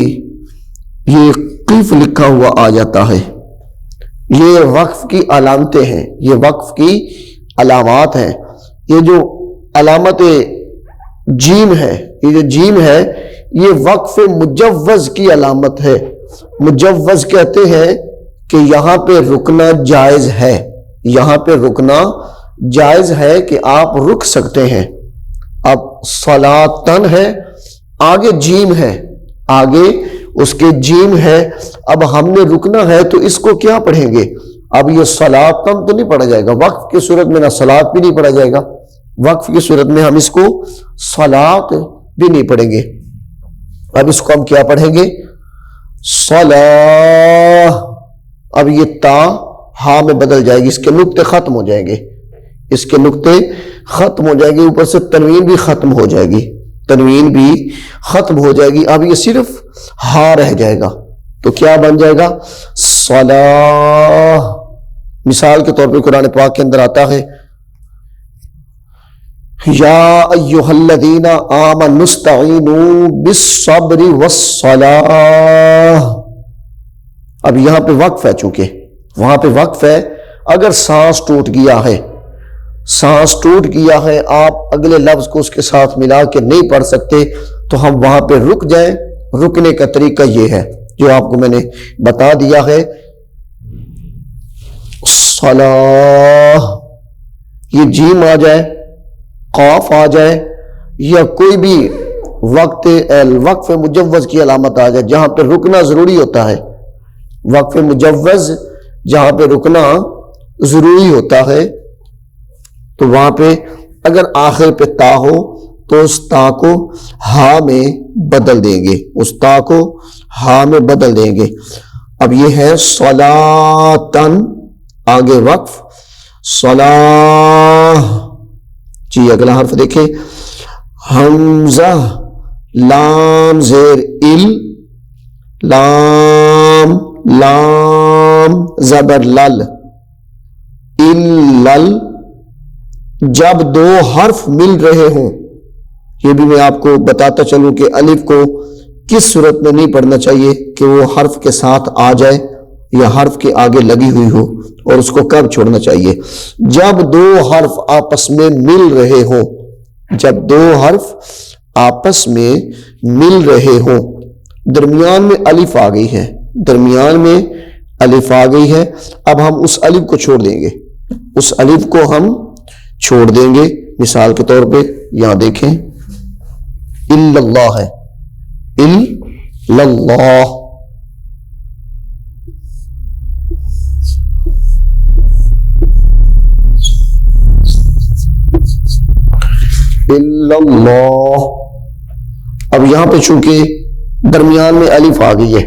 یہ قیف لکھا ہوا آ جاتا ہے. یہ وقف کی علامتیں ہیں، یہ وقف کی علامات ہیں. یہ جو علامت جیم ہے، یہ جو جیم ہے یہ وقف مجوز کی علامت ہے. مجوز کہتے ہیں کہ یہاں پہ رکنا جائز ہے، یہاں پہ رکنا جائز ہے کہ آپ رک سکتے ہیں. اب صلاتن ہے، آگے جیم ہے، آگے اس کے جیم ہے. اب ہم نے رکنا ہے تو اس کو کیا پڑھیں گے؟ اب یہ صلاتن تو نہیں پڑھا جائے گا، وقف کی صورت میں نہ صلات بھی نہیں پڑھا جائے گا، وقف کی صورت میں ہم اس کو صلات بھی نہیں پڑھیں گے. اب اس کو ہم کیا پڑھیں گے؟ صلاح. اب یہ تا ہا میں بدل جائے گی، اس کے نقطے ختم ہو جائیں گے، اس کے نقطے ختم ہو جائیں گے، اوپر سے تنوین بھی ختم ہو جائے گی، تنوین بھی ختم ہو جائے گی. اب یہ صرف ہا رہ جائے گا تو کیا بن جائے گا؟ صلاح. مثال کے طور پہ قرآن پاک کے اندر آتا ہے یا ایھا الذین آمنوا استعینوا بالصبر والصلاۃ. اب یہاں پہ وقف ہے، چونکہ وہاں پہ وقف ہے، اگر سانس ٹوٹ گیا ہے، سانس ٹوٹ گیا ہے، آپ اگلے لفظ کو اس کے ساتھ ملا کے نہیں پڑھ سکتے تو ہم وہاں پہ رک جائیں. رکنے کا طریقہ یہ ہے جو آپ کو میں نے بتا دیا ہے. صلاح، یہ جیم آ جائے، قاف آ جائے، یا کوئی بھی وقف مجوز کی علامت آ جائے جہاں پہ رکنا ضروری ہوتا ہے. وقف مجوز جہاں پہ رکنا ضروری ہوتا ہے تو وہاں پہ اگر آخر پہ تا ہو تو اس تا کو ہا میں بدل دیں گے، اس تا کو ہا میں بدل دیں گے. اب یہ ہے صلاتن، آگے وقف صلاح. جی اگلا حرف دیکھیں، حمزہ لام زیر ال، لام لام زبر لل، الل. جب دو حرف مل رہے ہوں، یہ بھی میں آپ کو بتاتا چلوں کہ الف کو کس صورت میں نہیں پڑھنا چاہیے کہ وہ حرف کے ساتھ آ جائے یا حرف کے آگے لگی ہوئی ہو، اور اس کو کب چھوڑنا چاہیے؟ جب دو حرف آپس میں مل رہے ہوں، جب دو حرف آپس میں مل رہے ہوں. درمیان میں الف آ گئی ہے، درمیان میں الف آ گئی ہے. اب ہم اس الف کو چھوڑ دیں گے، اس الف کو ہم چھوڑ دیں گے. مثال کے طور پہ یہاں دیکھیں اللہ ہے، اللہ. اللہ. اب یہاں پہ چونکہ درمیان میں الف آ گئی ہے،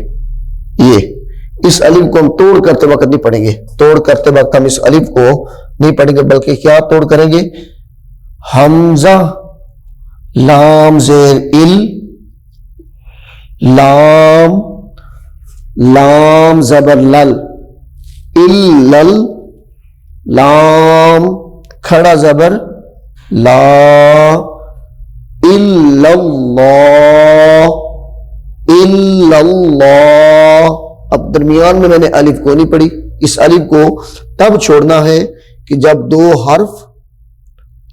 یہ اس الف کو ہم توڑ کرتے وقت نہیں پڑھیں گے، توڑ کرتے وقت ہم اس الف کو نہیں پڑھیں گے، بلکہ کیا توڑ کریں گے؟ حمزہ لام زیر ال، لام لام زبر لل، الل، لام کھڑا زبر لا، الا اللہ، الا اللہ. اب درمیان میں نے الف کو نہیں پڑھی، اس الف کو تب چھوڑنا ہے کہ جب دو حرف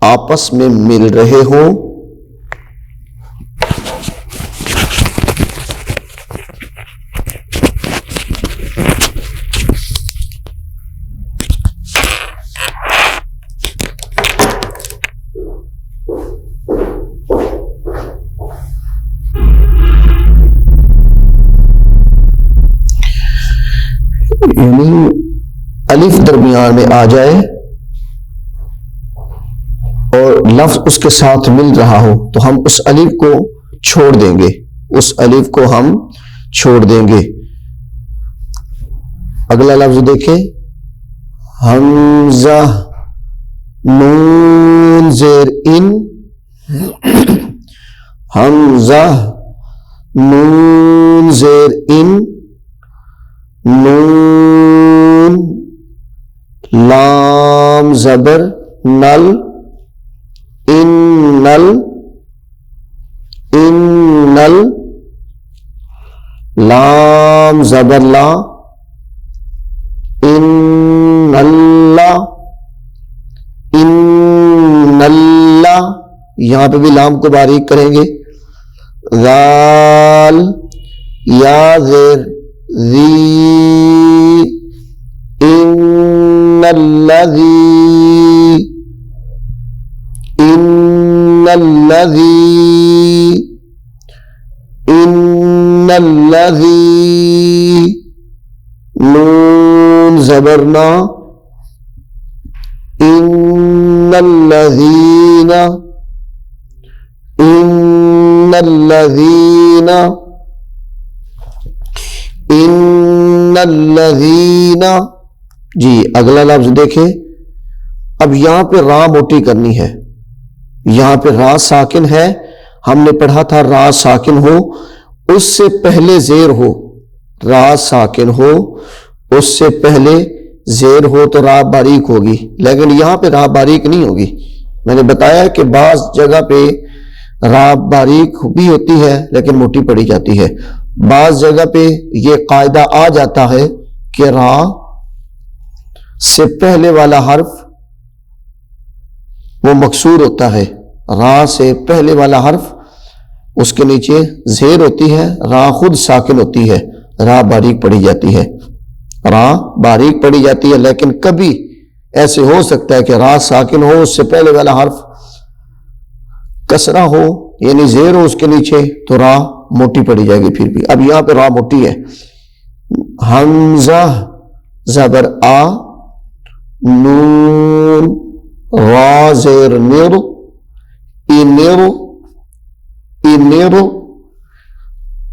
آپس میں مل رہے ہوں. یعنی الف درمیان میں آ جائے اور لفظ اس کے ساتھ مل رہا ہو تو ہم اس الف کو چھوڑ دیں گے، اس الف کو ہم چھوڑ دیں گے۔ اگلا لفظ دیکھیں، حمزہ نون زیر ان، حمزہ نون زیر ان، نون لام زبر نل، ان نل، ان نل، لام زبر لا، ان اللہ، ان اللہ، یہاں پہ بھی لام کو باریک کریں گے، ذال یا زیر ذی، ان الذی، ان الذی، ان الذی، نون زبرنا، ان الذین، ان الذین، ان الذین۔ جی اگلا لفظ دیکھیں، اب یہاں پہ را موٹی کرنی ہے، یہاں پہ را ساکن ہے، ہم نے پڑھا تھا را ساکن ہو اس سے پہلے زیر ہو، را ساکن ہو اس سے پہلے زیر ہو تو را باریک ہوگی، لیکن یہاں پہ را باریک نہیں ہوگی۔ میں نے بتایا کہ بعض جگہ پہ را باریک بھی ہوتی ہے لیکن موٹی پڑی جاتی ہے، بعض جگہ پہ یہ قاعدہ آ جاتا ہے کہ را سے پہلے والا حرف وہ مکسور ہوتا ہے، را سے پہلے والا حرف اس کے نیچے زیر ہوتی ہے، را خود ساکن ہوتی ہے، را باریک پڑی جاتی ہے، را باریک پڑی جاتی ہے، لیکن کبھی ایسے ہو سکتا ہے کہ را ساکن ہو اس سے پہلے والا حرف کسرہ ہو یعنی زیر ہو اس کے نیچے تو را موٹی پڑی جائے گی۔ پھر بھی اب یہاں پہ را موٹی ہے، حمزہ زبر آ، نون را زیر نر، انر، انر،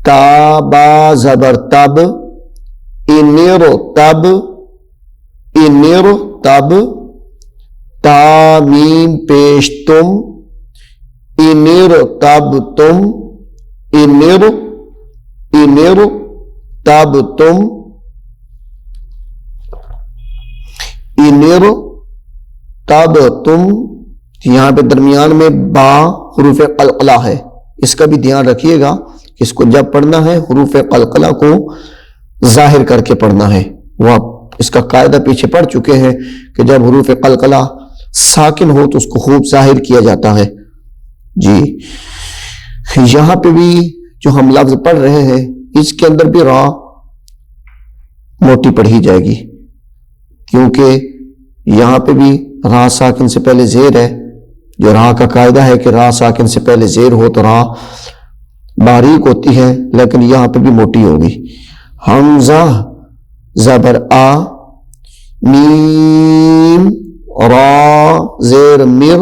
تا با زبر تب، انر تب، انر تب، تا میم پیش تم، انر تب تم، انر، انر تب تم، انر تب تم۔ یہاں پہ درمیان میں با حروف قلقلہ ہے، اس کا بھی دھیان رکھیے گا کہ اس کو جب پڑھنا ہے حروف قلقلہ کو ظاہر کر کے پڑھنا ہے، وہ اس کا قاعدہ پیچھے پڑھ چکے ہیں کہ جب حروف قلقلہ ساکن ہو تو اس کو خوب ظاہر کیا جاتا ہے۔ جی یہاں پہ بھی جو ہم لفظ پڑھ رہے ہیں اس کے اندر بھی را موٹی پڑھی جائے گی، کیونکہ یہاں پہ بھی را ساکن سے پہلے زیر ہے، جو را کا قاعدہ ہے کہ را ساکن سے پہلے زیر ہو تو را باریک ہوتی ہے، لیکن یہاں پہ بھی موٹی ہوگی۔ حمزہ زبر آ، میم را زیر مر،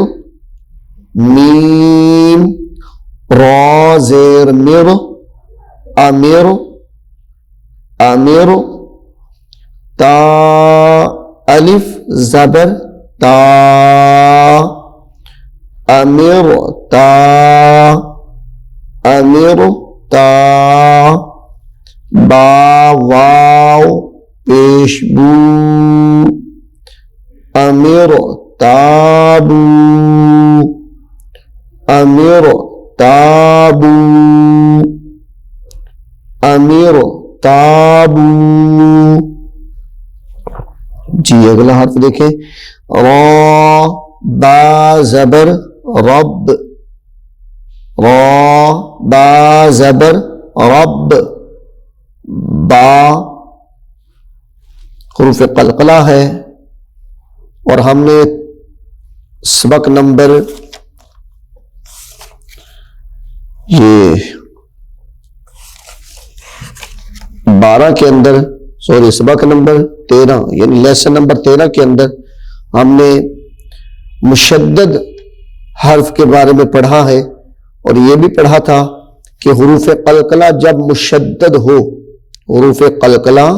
میم را زیر مر، امر، امر، تا الف زبر تا، امر تا، امر تا، با واو پیش بو، امر تابو، امر تابو، امر تابو۔ جی اگلا حرف دیکھیں، را با زبر رب، را با زبر رب، با حروف قلقلہ ہے، اور ہم نے سبق نمبر یہ 12 کے اندر سوری سبق نمبر 13 یعنی لیسن نمبر 13 کے اندر ہم نے مشدد حرف کے بارے میں پڑھا ہے، اور یہ بھی پڑھا تھا کہ حروف قلقلہ جب مشدد ہو، حروف قلقلہ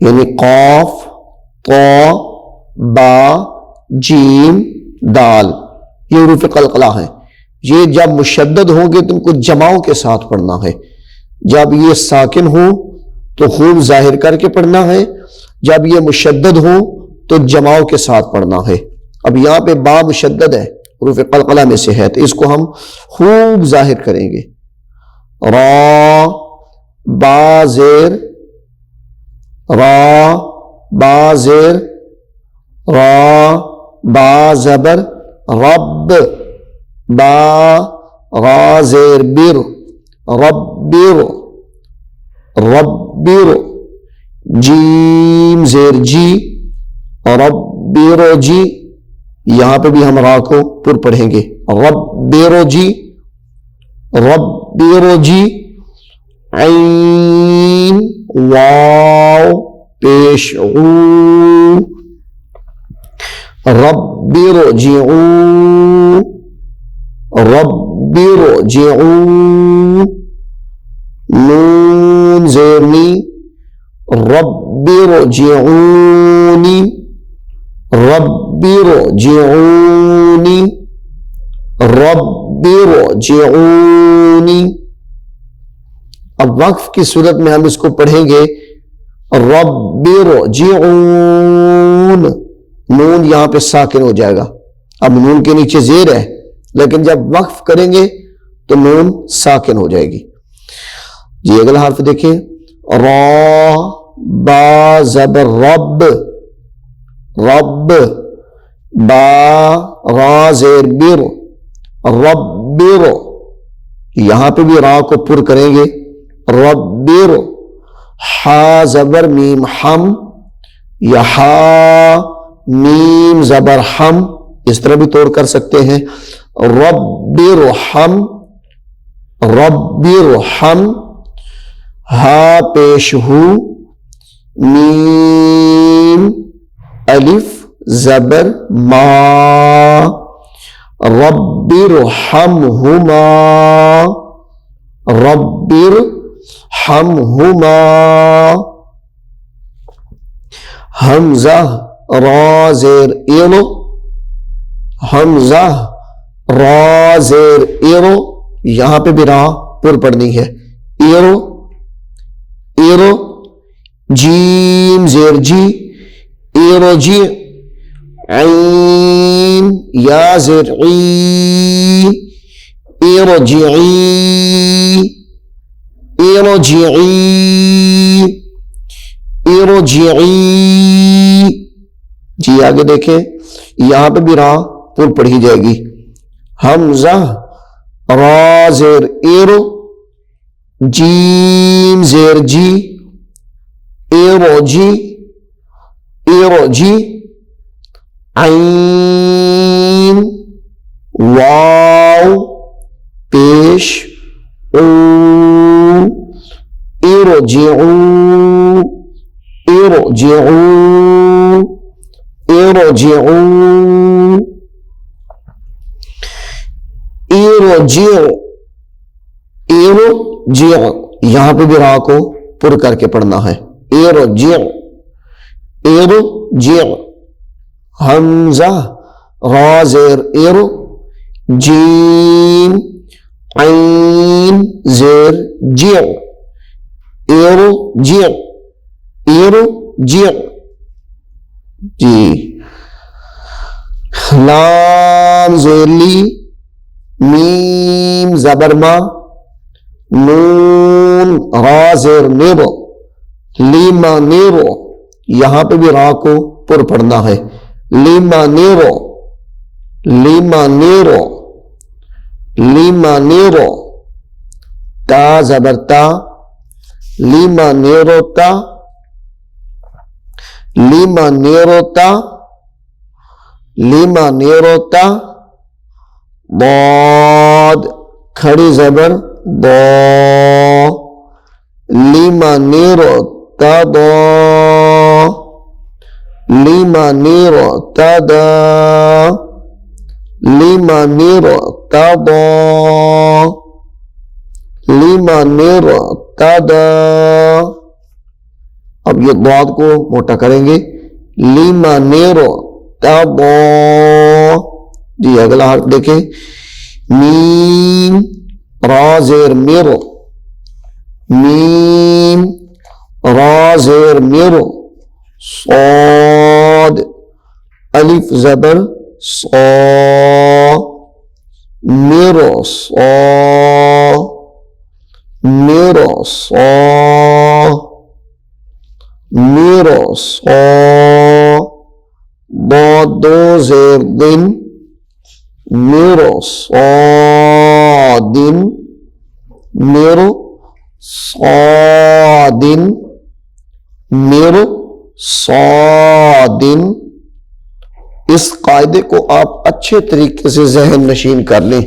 یعنی قاف، طا، با، جیم، دال، یہ حروف قلقلہ ہیں، یہ جب مشدد ہوں گے تو ان کو جماؤں کے ساتھ پڑھنا ہے۔ جب یہ ساکن ہو تو خوب ظاہر کر کے پڑھنا ہے، جب یہ مشدد ہو تو جماؤں کے ساتھ پڑھنا ہے۔ اب یہاں پہ با مشدد ہے، حروف قلقلہ میں سے ہے، تو اس کو ہم خوب ظاہر کریں گے۔ را، با زیر، را، با زیر، را، با زبر، رب، با، را زیر بر، ربر، ربر، جیم زیر جی، ربر جی، یہاں پہ بھی ہم را کو پر پڑھیں گے، ربر جی، ربر جی، عین، واو پیش او، ربر جعو، ربر جعو، نون زیرنی، ربر جعونی، ربر جعونی، ربر جعونی۔ اب وقف کی صورت میں ہم اس کو پڑھیں گے ربر جعون، نون یہاں پہ ساکن ہو جائے گا، اب نون کے نیچے زیر ہے، لیکن جب وقف کریں گے تو نون ساکن ہو جائے گی۔ جی اگلا حرف دیکھیں، را، با زبر رب، رب، با، را زیر بر، ربر، یہاں پہ بھی را کو پر کریں گے، ربر، حا زبر میم حم، یا حا میم زبر حم، اس طرح بھی توڑ کر سکتے ہیں، ربر حم، ربر حم، ہا پیش ہو، میم الف زبر ما، ربر حمہما، ربر حمہما، حمزہ را زیر ایرو، حمزہ را زیر ایرو، یہاں پہ بھی را پر پڑھنی ہے، ایرو، ایرو، جیم زیر جی، ایرو جی، عین یا زیر عی، ایرو جعی، ایرو جعی، ایرو جعی۔ جی آگے دیکھیں، یہاں پہ بھی را پر پڑھی جائے گی، حمزہ را زیر ایرو، جیم زیر جی، ایرو جی، ایرو جی، عین، واو پیش او، ایرو جعو، ایرو جعو، ایرو جعو، ایرو جعو، ایرو جعو، یہاں پہ بھی را کو پر کر کے پڑھنا ہے، ایرو جعو، ایرو جعو، حمزہ را زیر ایرو، جیم عین زیر جعو، ایرو جعو، ایرو جعو۔ جی لام زیر لی، میم زبر ما، نون را زیر نیرو، لیما نیرو، یہاں پہ بھی را کو پر پڑھنا ہے، لیما نیرو، لیما نیرو، لیما نیرو، تا زبر تا، لیما نیرو تا، لیما نیرو تا، لیما نیرو تا، ضاد کھڑی زبر ضا، لیما نیرو لمن ارتدى لمن ارتدى لمن ارتدى. اب یہ ضاد کو موٹا کریں گے. لمن ارتدى. جی اگلا حرف دیکھیں. میم را زیر مر. میم را زیر مر. صاد الف زبر صا. مر صا. مر صا. مر صا. ضاد دو زیر دن. مر صادن. مر صادن. مر صادن. اس قاعدے کو آپ اچھے طریقے سے ذہن نشین کر لیں.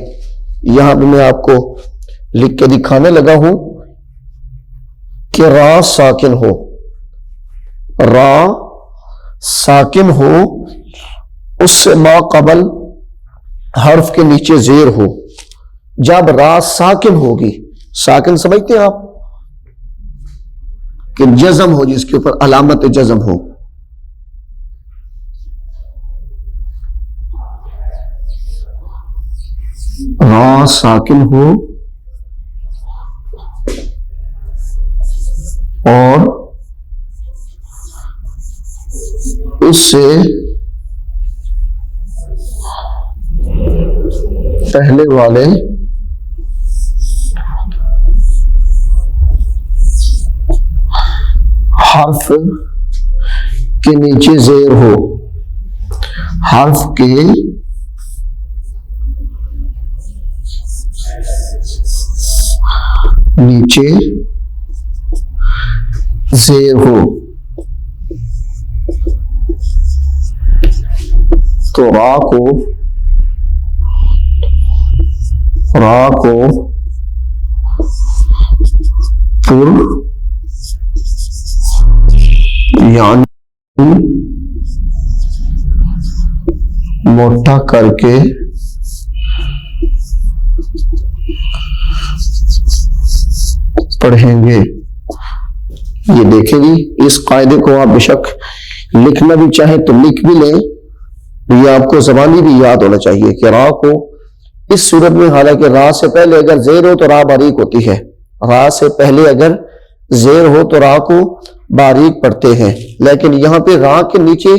یہاں پہ میں آپ کو لکھ کے دکھانے لگا ہوں کہ را ساکن ہو. را ساکن ہو اس سے ما قبل حرف کے نیچے زیر ہو. جب را ساکن ہوگی, ساکن سمجھتے ہیں آپ کہ جزم ہو, جس کے اوپر علامت جزم ہو. را ساکن ہو اور اس سے پہلے والے حرف کے نیچے زیر ہو. حرف کے نیچے زیر ہو تو را کو پر یعنی موٹا کر کے پڑھیں گے. یہ دیکھیں گی اس قاعدے کو آپ بے شک لکھنا بھی چاہیں تو لکھ بھی لیں. یہ آپ کو زبانی بھی یاد ہونا چاہیے کہ را کو اس صورت میں, حالانکہ را سے پہلے اگر زیر ہو تو را باریک ہوتی ہے. را سے پہلے اگر زیر ہو تو را کو باریک پڑھتے ہیں, لیکن یہاں پہ را کے نیچے,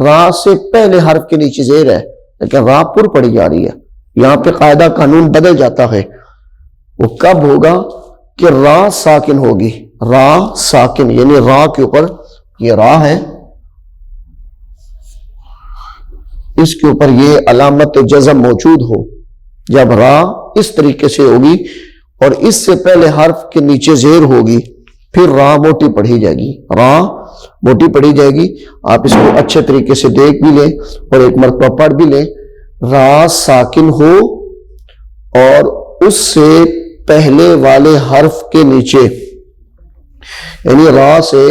را سے پہلے حرف کے نیچے زیر ہے لیکن را پر پڑھی جا رہی ہے. یہاں پہ قاعدہ قانون بدل جاتا ہے. وہ کب ہوگا کہ را ساکن ہوگی. را ساکن یعنی را کے اوپر یہ را ہے, اس کے اوپر یہ علامت جزم موجود ہو. جب را اس طریقے سے ہوگی اور اس سے پہلے حرف کے نیچے زیر ہوگی پھر را موٹی پڑھی جائے گی. را موٹی پڑھی جائے گی. آپ اس کو اچھے طریقے سے دیکھ بھی لیں اور ایک مرتبہ پڑھ بھی لیں. را ساکن ہو اور اس سے پہلے والے حرف کے نیچے, یعنی را سے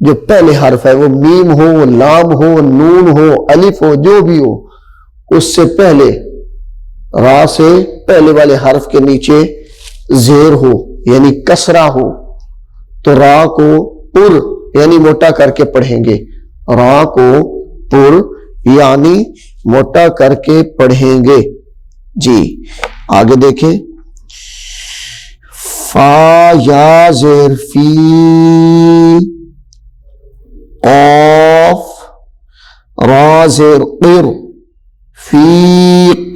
جو پہلے حرف ہے وہ میم ہو, لام ہو, نون ہو, الف ہو, جو بھی ہو, اس سے پہلے را سے پہلے والے حرف کے نیچے زیر ہو یعنی کسرہ ہو تو را کو پر یعنی موٹا کر کے پڑھیں گے. را کو پر یعنی موٹا کر کے پڑھیں گے. جی آگے دیکھیں. فا یا زیر فی, قاف را زیر قر, فی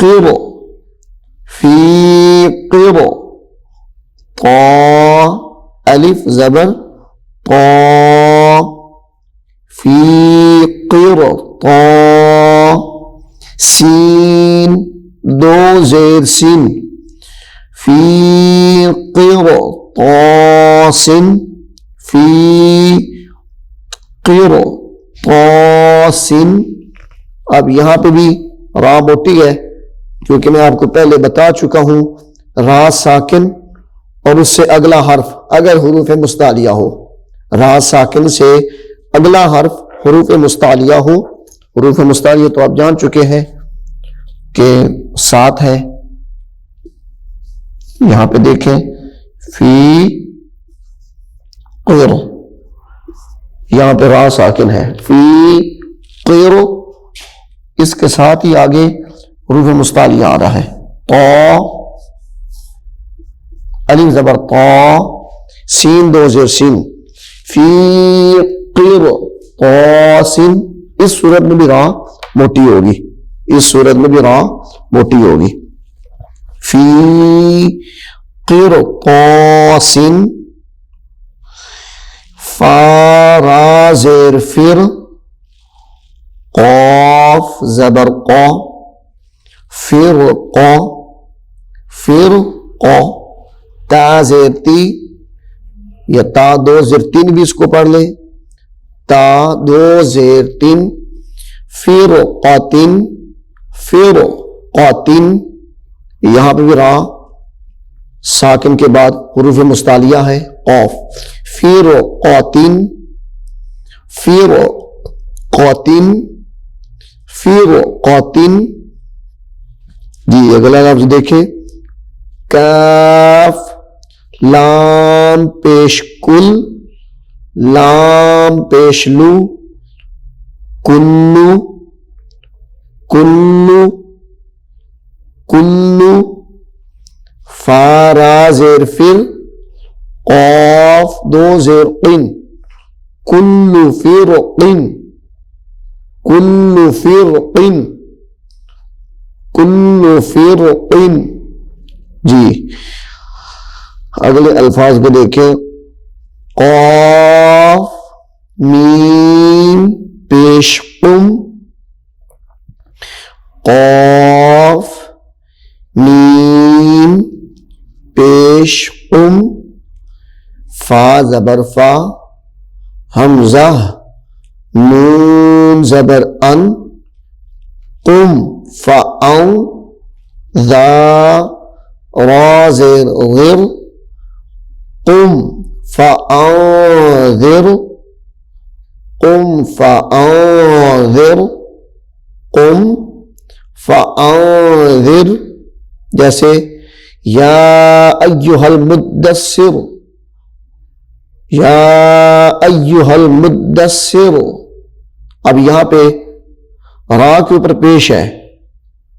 قر, فی قر, طا الف زبر طا, فی قر طا. سین دو زیر سین, فی قر طا سن, فی قر طا سن. اب یہاں پہ بھی را موٹی ہے کیونکہ میں آپ کو پہلے بتا چکا ہوں را ساکن اور اس سے اگلا حرف اگر حروف مستعلیہ ہو, را ساکن سے اگلا حرف حروف مستعلیہ ہو. حروف مستعلیہ تو آپ جان چکے ہیں کہ 7 ہے. یہاں پہ دیکھیں فی قیر، یہاں پہ را ساکن ہے فی قیر، اس کے ساتھ ہی آگے حروف مستعلیہ آ رہا ہے. طا، الف زبر طا، سین 2 زیر سین، فی قیر طاسن. اس صورت میں بھی را موٹی ہوگی، اس صورت میں بھی را موٹی ہوگی. فی قیر طاسن، فا را زیر فر، قاف زبر قا، فر قا، فر قا، تا زیر تی یا تا 2 زیر 3 بھی اس کو پڑھ لیں، تا 2 زیر 3، فر قاتن، فر قاتن. یہاں پہ بھی را ساکن کے بعد حروف مستعلیہ ہے قاف. فر قاتن، فر قاتن، فر قاتن. جی اگلا لفظ دیکھیں کاف، لام پیش کل، لام پیش لو، کلو، کلو، کلو. فا را زیر فر، قاف 2 زیر قن، کلو فر قن، کلو فر قن، کلو فر قن. جی اگلے الفاظ کو دیکھیں قاف میم پیش قم، قاف میم پیش قم، فا زبر فا، حمزہ نون زبر ان، قم فاؤ، ذا را زیر غر، قم فانذر، قم فانذر، قم فانذر. جیسے یا ایھا المدثر، یا ایھا المدثر. اب یہاں پہ را کے اوپر پیش ہے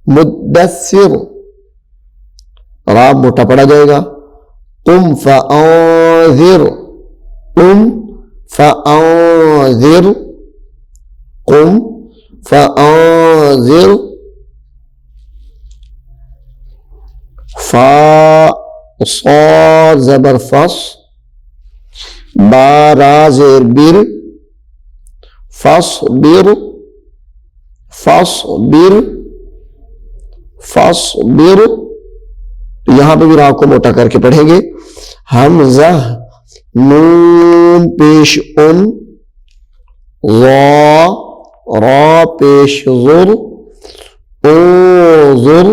مدثر، را موٹا پڑا جائے گا. قم فانذر، قم فانذر، قم فانذر. فا صاد زبر فص، با را زیر بر، فصبر، فصبر، فصبر. یہاں پہ بھی را کو موٹا کر کے پڑھیں گے. حمزہ نون پیش ان، غا را پیش ظر، اوذر،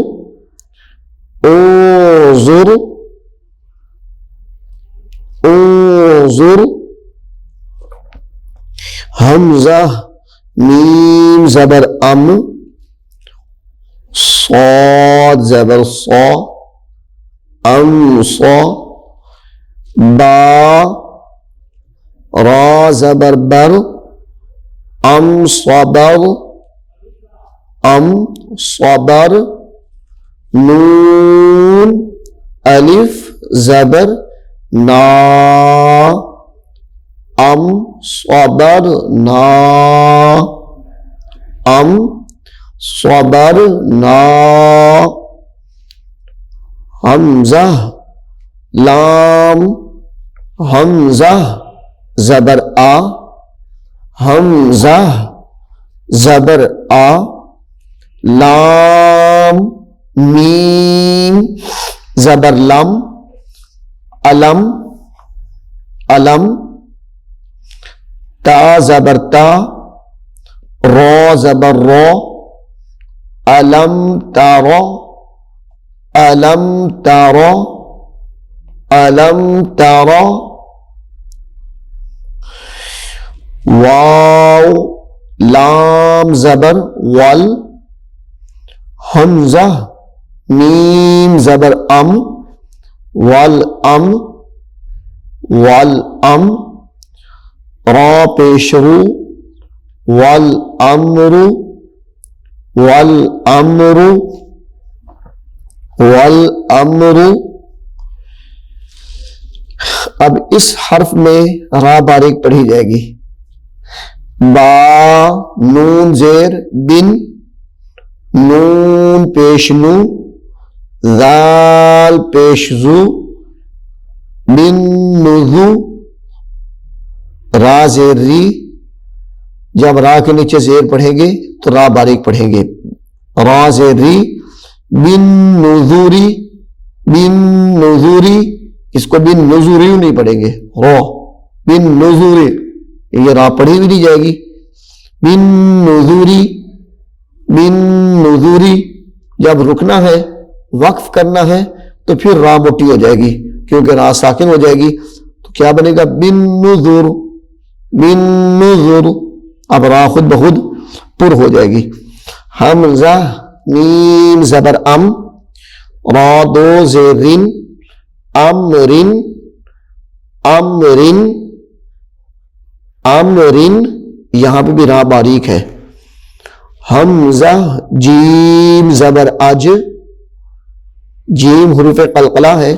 اوذر، اوذر. حمزہ میم زبر ام، صاد زبر صا، ام صا، با را زبر بر، ام صبر، ام صبر. نون الف زبر نا، ام صبر نا، ام صبر نا. حمزہ لام، حمزہ زبر آ، حمزہ زبر آ. لام میم زبر لم، علم، علم. تا زبر تا، را زبر را، علم تارا، علم تارا، علم تارا. واو لام زبر ول، حمزہ میم زبر ام، والام والام، را پیش رو، والامر والامر والامر۔ اب اس حرف میں را باریک پڑھی جائے گی، با نون زیر بن، نون پیش نو، ذال پیش زو، بن نذو، را زیر ری۔ جب را کے نیچے زیر پڑھیں گے تو را باریک پڑھیں گے، را زیر ری، بن نذوری، بن نذوری، اس کو بن نذوری نہیں پڑھیں گے، رو بن نذوری، یہ را پڑھی بھی نہیں جائے گی، بن نذوری، بن نذوری۔ جب رکنا ہے، وقف کرنا ہے تو پھر را موٹی ہو جائے گی، کیونکہ را ساکن ہو جائے گی، تو کیا بنے گا؟ بن نذر، بن نذر۔ اب را خود بخود پر ہو جائے گی۔ حمزہ میم زبر ام، را دو زیر رن، امرن، امرن، امرن، یہاں پہ بھی را باریک ہے۔ حمزہ جیم زبر اج، جیم حروف قلقلہ ہے،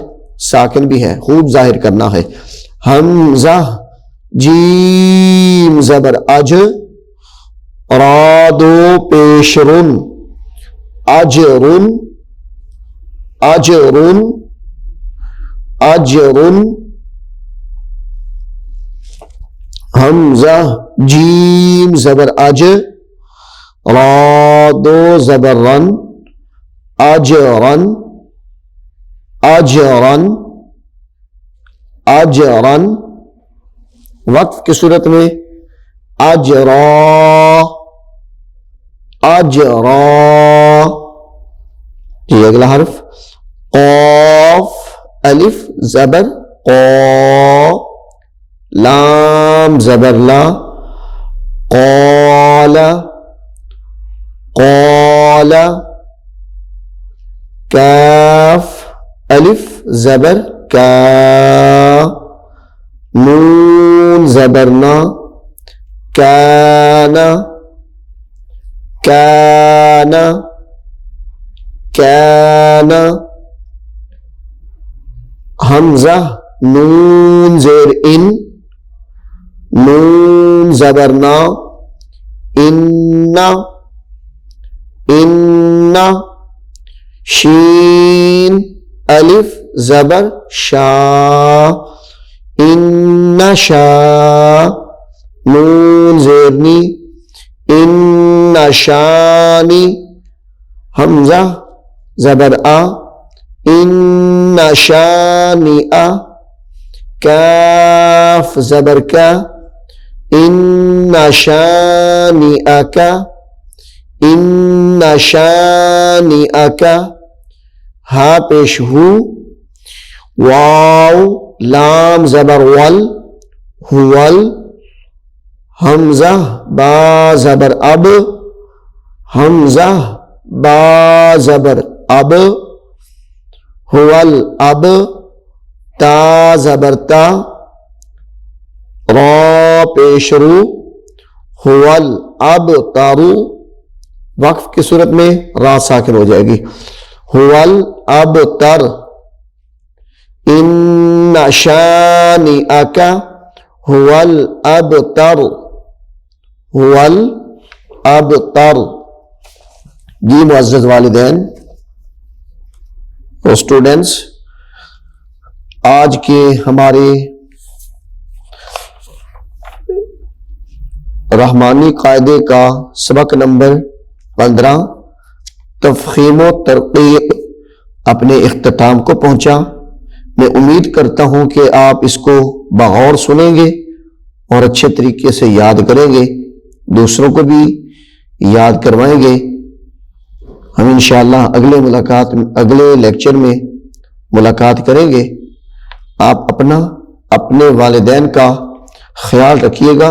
ساکن بھی ہے، خوب ظاہر کرنا ہے۔ حمزہ جیم زبر اج، را دو پیش رن، اجرن، اجرن، اجرن۔ حمزہ جیم زبر اج، را دو زبر رن، اجرن، اجرن، اجرن۔ وقف کی صورت میں اجرا، اجرا۔ یہ اگلا حرف قاف الف زبر قا، لام زبر لا، قال، قال۔ کاف الف زبر کا، نون زبر نا، کان، کان، کان۔ حمزہ نون زیر ان، نون زبر نا، ان، ان۔ شین الف زبر شا، ان شا، نون زیرنی، ان شانی۔ حمزہ زبر آ، ان شانی آ۔ کاف زبر کا، ان شانی اکا، ان شانی اکا۔ ہا پیش ہو، واو لام زبر ول، ہول۔ حمزہ با زبر اب، حمزہ با زبر اب، ہول اب۔ تا زبر تا، را پیش رو، ہول اب تارو۔ وقف کی صورت میں را ساکن ہو جائے گی، ہول اب تر۔ ان شانی اکا ہول اب تر، ہول اب تر۔ جی معزز والدین اور اسٹوڈنٹس، آج کے ہمارے رحمانی قاعدے کا سبق نمبر 15 تفخیم و ترقیق اپنے اختتام کو پہنچا۔ میں امید کرتا ہوں کہ آپ اس کو بغور سنیں گے اور اچھے طریقے سے یاد کریں گے، دوسروں کو بھی یاد کروائیں گے۔ ہم انشاءاللہ اگلے لیکچر میں ملاقات کریں گے۔ آپ اپنے والدین کا خیال رکھیے گا۔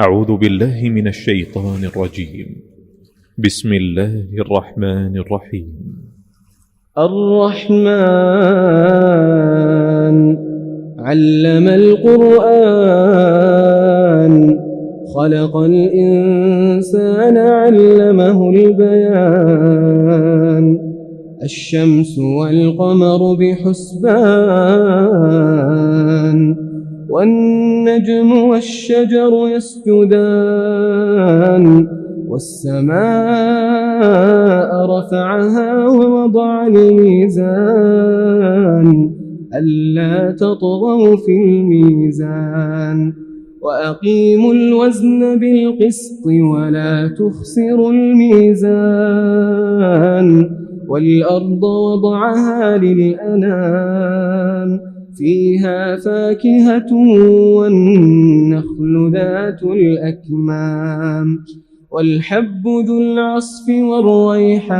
أعوذ بالله من الشيطان الرجيم. بسم الله الرحمن الرحيم. الرحمن علم القرآن خلق الإنسان علمه البيان الشمس والقمر بحسبان والنجم والشجر يسجدان والسماء رفعها ووضع الميزان ألا تطغوا في الميزان وأقيموا الوزن بالقسط ولا تخسروا الميزان والأرض وضعها للأنام فيها فاكهة والنخل ذات الأكمام والحب ذو العصف والريحان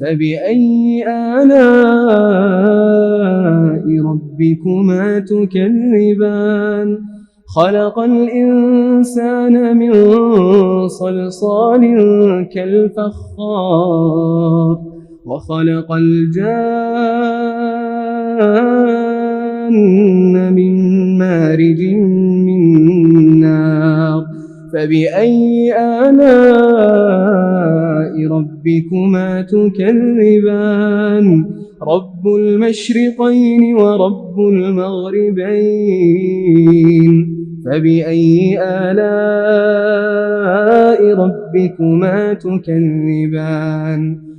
فبأي آلاء ربكما تكذبان خلق الإنسان من صلصال كالفخار وخلق الجان من مارج من نار فبأي آلاء ربكما تكذبان رب المشرقين ورب المغربين فبأي آلاء ربكما تكذبان